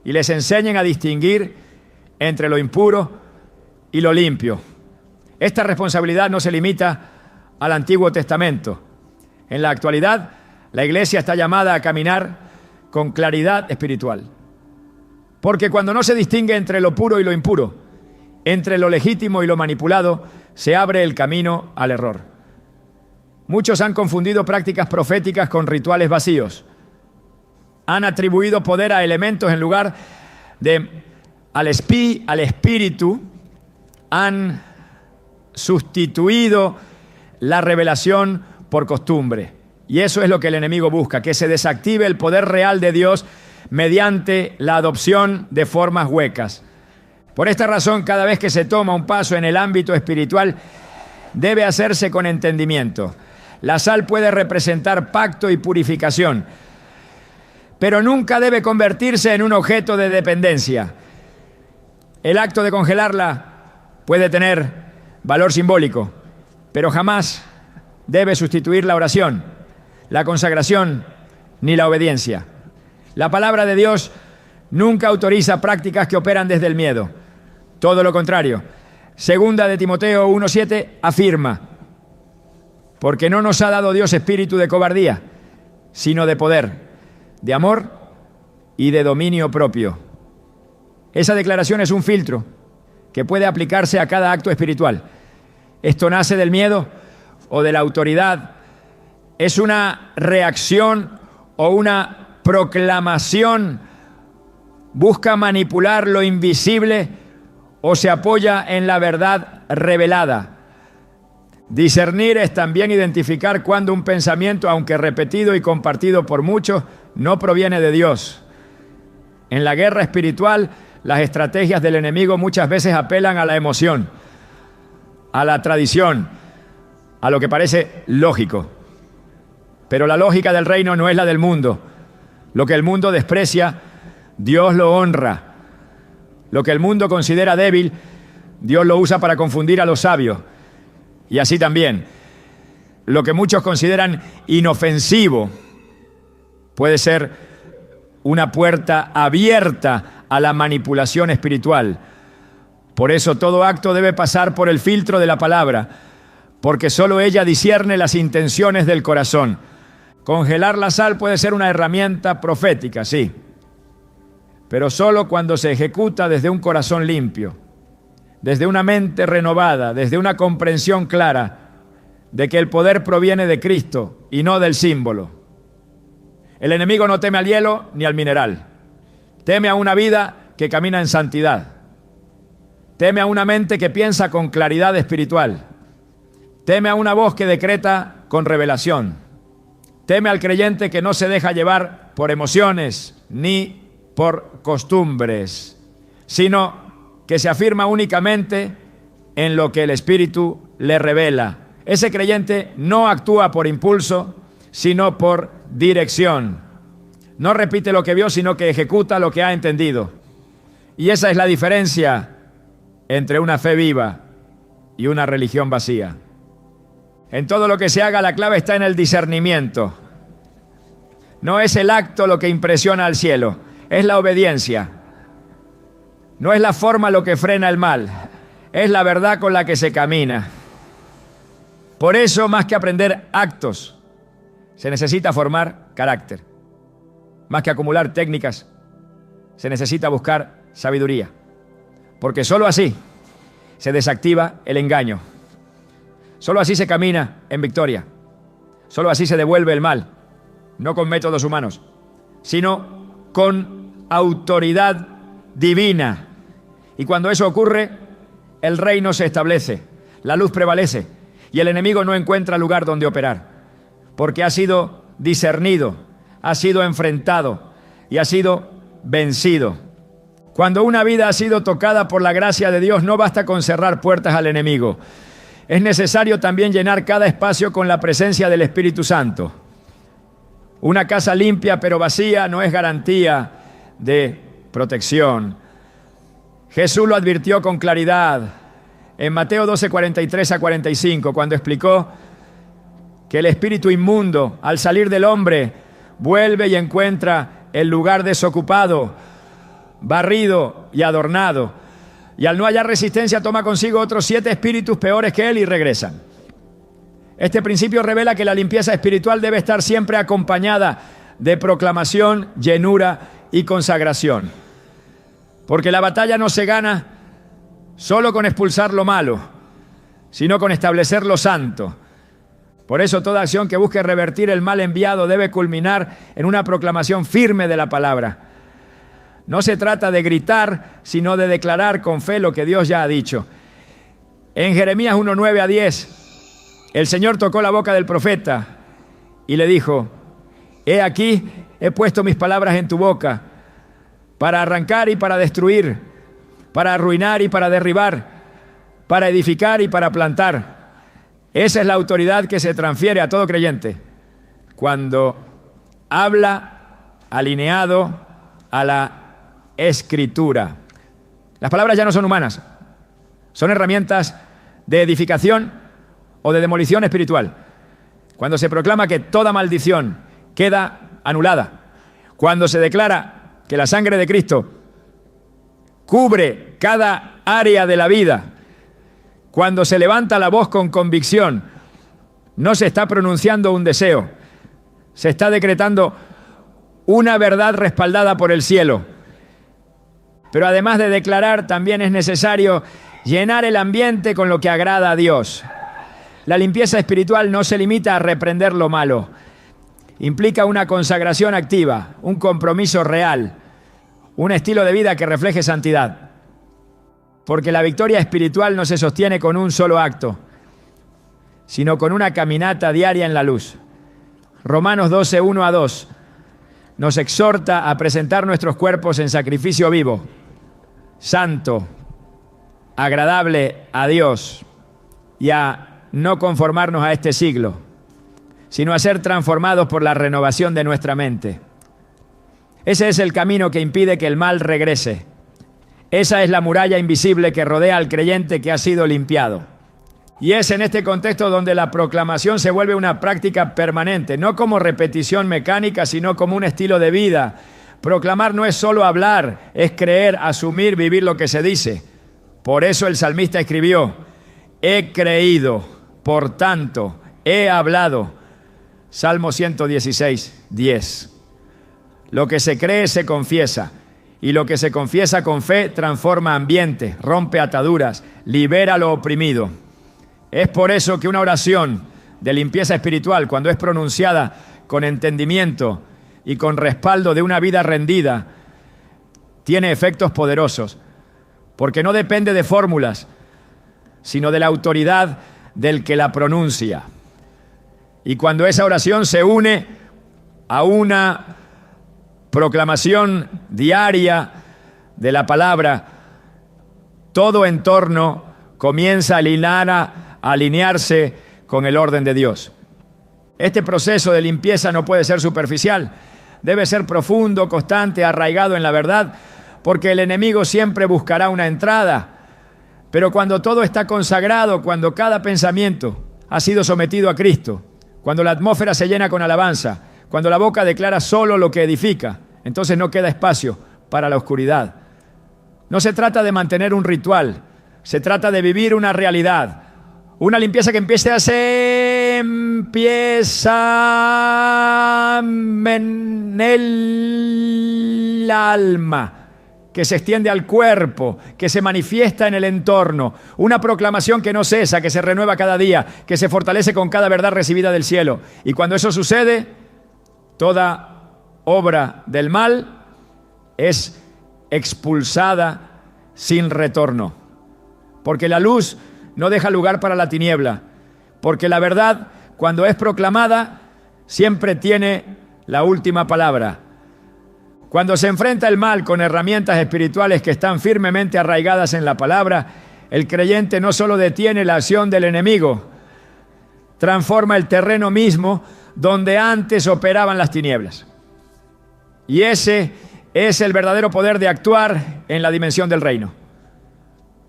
y les enseñen a distinguir entre lo impuro y lo limpio. Esta responsabilidad no se limita al Antiguo Testamento. En la actualidad, la Iglesia está llamada a caminar con claridad espiritual. Porque cuando no se distingue entre lo puro y lo impuro, entre lo legítimo y lo manipulado, se abre el camino al error. Muchos han confundido prácticas proféticas con rituales vacíos. Han atribuido poder a elementos en lugar de al espíritu. Han sustituido la revelación por costumbre. Y eso es lo que el enemigo busca, que se desactive el poder real de Dios mediante la adopción de formas huecas. Por esta razón, cada vez que se toma un paso en el ámbito espiritual, debe hacerse con entendimiento. La sal puede representar pacto y purificación, pero nunca debe convertirse en un objeto de dependencia. El acto de congelarla puede tener valor simbólico, pero jamás debe sustituir la oración, la consagración ni la obediencia. La palabra de Dios nunca autoriza prácticas que operan desde el miedo. Todo lo contrario. Segunda de Timoteo 1:7 afirma: porque no nos ha dado Dios espíritu de cobardía, sino de poder, de amor y de dominio propio. Esa declaración es un filtro que puede aplicarse a cada acto espiritual. Esto nace del miedo o de la autoridad. Es una reacción o una proclamación. Busca manipular lo invisible o se apoya en la verdad revelada. Discernir es también identificar cuando un pensamiento, aunque repetido y compartido por muchos, no proviene de Dios. En la guerra espiritual, las estrategias del enemigo muchas veces apelan a la emoción, a la tradición, a lo que parece lógico. Pero la lógica del reino no es la del mundo. Lo que el mundo desprecia, Dios lo honra. Lo que el mundo considera débil, Dios lo usa para confundir a los sabios. Y así también, lo que muchos consideran inofensivo puede ser una puerta abierta a la manipulación espiritual. Por eso todo acto debe pasar por el filtro de la palabra, porque solo ella discierne las intenciones del corazón. Congelar la sal puede ser una herramienta profética, sí, pero solo cuando se ejecuta desde un corazón limpio, desde una mente renovada, desde una comprensión clara de que el poder proviene de Cristo y no del símbolo. El enemigo no teme al hielo ni al mineral. Teme a una vida que camina en santidad. Teme a una mente que piensa con claridad espiritual. Teme a una voz que decreta con revelación. Teme al creyente que no se deja llevar por emociones ni por costumbres, sino que se afirma únicamente en lo que el Espíritu le revela. Ese creyente no actúa por impulso, sino por dirección. No repite lo que vio, sino que ejecuta lo que ha entendido. Y esa es la diferencia entre una fe viva y una religión vacía. En todo lo que se haga, la clave está en el discernimiento. No es el acto lo que impresiona al cielo, es la obediencia. No es la forma lo que frena el mal, es la verdad con la que se camina. Por eso, más que aprender actos, se necesita formar carácter. Más que acumular técnicas, se necesita buscar sabiduría. Porque solo así se desactiva el engaño. Solo así se camina en victoria. Solo así se devuelve el mal. No con métodos humanos, sino con autoridad divina. Y cuando eso ocurre, el reino se establece, la luz prevalece y el enemigo no encuentra lugar donde operar, porque ha sido discernido, ha sido enfrentado y ha sido vencido. Cuando una vida ha sido tocada por la gracia de Dios, no basta con cerrar puertas al enemigo. Es necesario también llenar cada espacio con la presencia del Espíritu Santo. Una casa limpia pero vacía no es garantía de protección. Jesús lo advirtió con claridad en Mateo 12:43-45, cuando explicó que el espíritu inmundo, al salir del hombre, vuelve y encuentra el lugar desocupado. barrido y adornado. Y al no hallar resistencia toma consigo otros 7 espíritus peores que él y regresan. Este principio revela que la limpieza espiritual debe estar siempre acompañada de proclamación, llenura y consagración. Porque la batalla no se gana solo con expulsar lo malo, sino con establecer lo santo. Por eso toda acción que busque revertir el mal enviado debe culminar en una proclamación firme de la palabra. No se trata de gritar, sino de declarar con fe lo que Dios ya ha dicho. En Jeremías 1:9-10, el Señor tocó la boca del profeta y le dijo: he aquí, he puesto mis palabras en tu boca, para arrancar y para destruir, para arruinar y para derribar, para edificar y para plantar. Esa es la autoridad que se transfiere a todo creyente cuando habla alineado a la Escritura. Las palabras ya no son humanas, son herramientas de edificación o de demolición espiritual. Cuando se proclama que toda maldición queda anulada, cuando se declara que la sangre de Cristo cubre cada área de la vida, cuando se levanta la voz con convicción, no se está pronunciando un deseo, se está decretando una verdad respaldada por el cielo. Pero además de declarar, también es necesario llenar el ambiente con lo que agrada a Dios. La limpieza espiritual no se limita a reprender lo malo. Implica una consagración activa, un compromiso real, un estilo de vida que refleje santidad. Porque la victoria espiritual no se sostiene con un solo acto, sino con una caminata diaria en la luz. Romanos 12:1-2 nos exhorta a presentar nuestros cuerpos en sacrificio vivo, santo, agradable a Dios, y a no conformarnos a este siglo, sino a ser transformados por la renovación de nuestra mente. Ese es el camino que impide que el mal regrese. Esa es la muralla invisible que rodea al creyente que ha sido limpiado. Y es en este contexto donde la proclamación se vuelve una práctica permanente, no como repetición mecánica, sino como un estilo de vida. Proclamar no es solo hablar, es creer, asumir, vivir lo que se dice. Por eso el salmista escribió: he creído, por tanto, he hablado. Salmo 116:10. Lo que se cree se confiesa, y lo que se confiesa con fe transforma ambiente, rompe ataduras, libera lo oprimido. Es por eso que una oración de limpieza espiritual, cuando es pronunciada con entendimiento y con respaldo de una vida rendida, tiene efectos poderosos, porque no depende de fórmulas, sino de la autoridad del que la pronuncia. Y cuando esa oración se une a una proclamación diaria de la palabra, todo entorno comienza a alinearse con el orden de Dios. Este proceso de limpieza no puede ser superficial, debe ser profundo, constante, arraigado en la verdad, porque el enemigo siempre buscará una entrada. Pero cuando todo está consagrado, cuando cada pensamiento ha sido sometido a Cristo, cuando la atmósfera se llena con alabanza, cuando la boca declara solo lo que edifica, entonces no queda espacio para la oscuridad. No se trata de mantener un ritual, se trata de vivir una realidad, una limpieza que empieza en el alma, que se extiende al cuerpo, que se manifiesta en el entorno, una proclamación que no cesa, que se renueva cada día, que se fortalece con cada verdad recibida del cielo. Y cuando eso sucede, toda obra del mal es expulsada sin retorno, porque la luz no deja lugar para la tiniebla, porque la verdad, cuando es proclamada, siempre tiene la última palabra. Cuando se enfrenta el mal con herramientas espirituales que están firmemente arraigadas en la palabra, el creyente no solo detiene la acción del enemigo, transforma el terreno mismo donde antes operaban las tinieblas. Y ese es el verdadero poder de actuar en la dimensión del reino.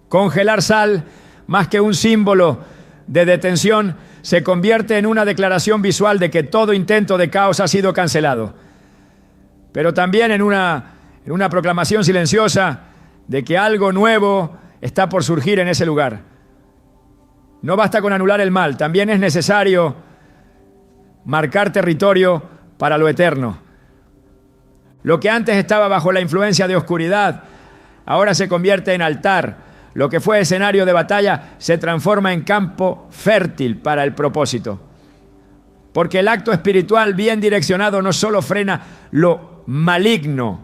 Congelar sal, más que un símbolo de detención, se convierte en una declaración visual de que todo intento de caos ha sido cancelado, pero también en una en una proclamación silenciosa de que algo nuevo está por surgir en ese lugar. No basta con anular el mal, también es necesario marcar territorio para lo eterno. Lo que antes estaba bajo la influencia de oscuridad, ahora se convierte en altar. Lo que fue escenario de batalla se transforma en campo fértil para el propósito. Porque el acto espiritual bien direccionado no solo frena lo maligno,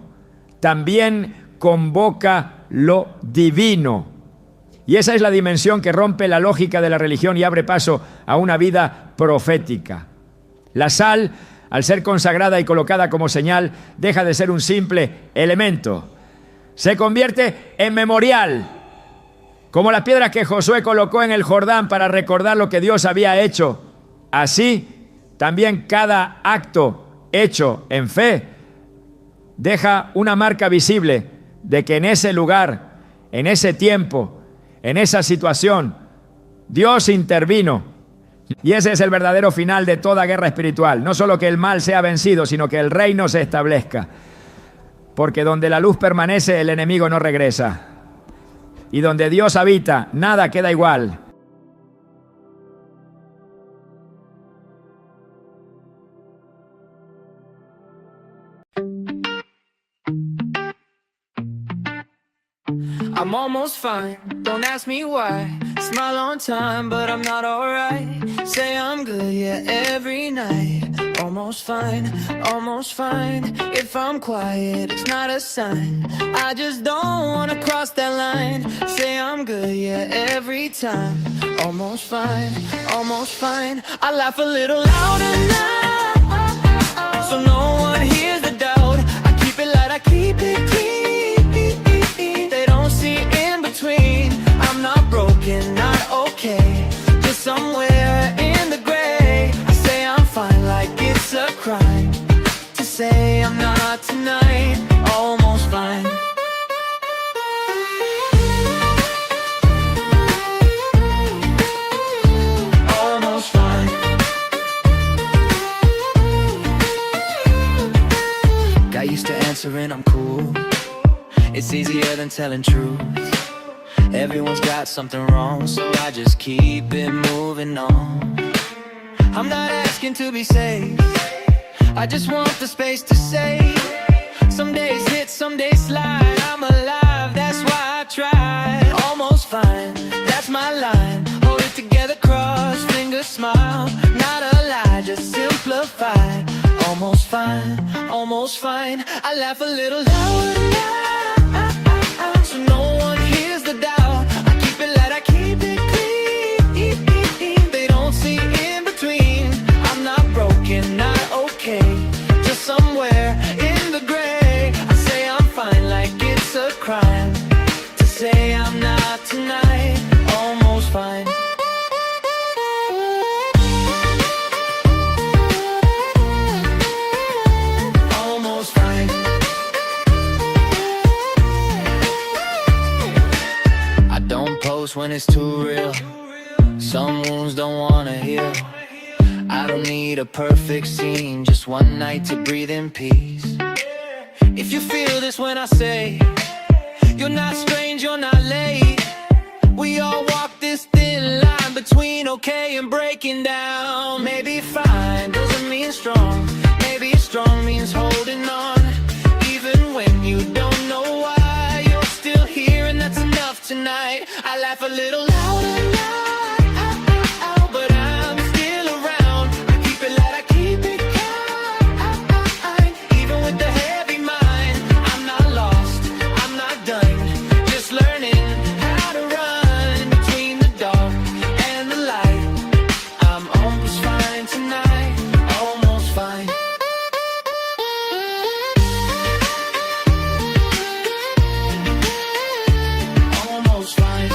también convoca lo divino. Y esa es la dimensión que rompe la lógica de la religión y abre paso a una vida profética. La sal, al ser consagrada y colocada como señal, deja de ser un simple elemento. Se convierte en memorial, como las piedras que Josué colocó en el Jordán para recordar lo que Dios había hecho. Así, también cada acto hecho en fe deja una marca visible de que en ese lugar, en ese tiempo, en esa situación, Dios intervino. Y ese es el verdadero final de toda guerra espiritual. No solo que el mal sea vencido, sino que el reino se establezca. Porque donde la luz permanece, el enemigo no regresa. Y donde Dios habita, nada queda igual. I'm almost fine, don't ask me why. Smile on time, but I'm not alright. Say I'm good, yeah, every night. Almost fine, if I'm quiet, it's not a sign. I just don't wanna cross that line. Say I'm good, yeah, every time. Almost fine, I laugh a little louder now, so no one hears the doubt. I keep it light, I keep it clean. They don't see in between. I'm not broken, not okay, just somewhere in the gray. I say I'm fine like it's a crime to say I'm not tonight. Almost fine. Almost fine. Got used to answering I'm cool. It's easier than telling truth. Everyone's got something wrong, so I just keep it moving on. I'm not asking to be saved, I just want the space to say. Some days hit, some days slide. I'm alive, that's why I try. Almost fine, that's my line. Hold it together, cross fingers, smile. Not a lie, just simplified. Almost fine, I laugh a little louder now, so no one hears the doubt. I keep it light, I keep it clean. They don't see in between. I'm not broken, not okay, just somewhere in the gray. I say I'm fine like it's a crime to say I'm not tonight. Almost fine. Almost fine. I don't post when it's too real. Some wounds don't wanna heal. I don't need a perfect scene, just one night to breathe in peace. If you feel this when I say you're not strange, you're not late. We all walk this thin line between okay and breaking down. Maybe fine doesn't mean strong. Maybe strong means holding on. Even when you don't know why, you're still here and that's enough tonight. I laugh a little louder now, but I'm still around. I keep it light, I keep it kind. Even with the heavy mind, I'm not lost, I'm not done. Just learning how to run between the dark and the light. I'm almost fine tonight, almost fine. Almost fine.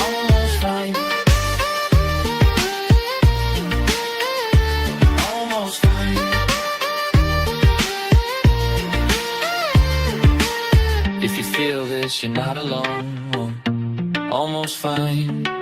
Almost fine. Almost fine. If you feel this, you're not alone. Almost fine.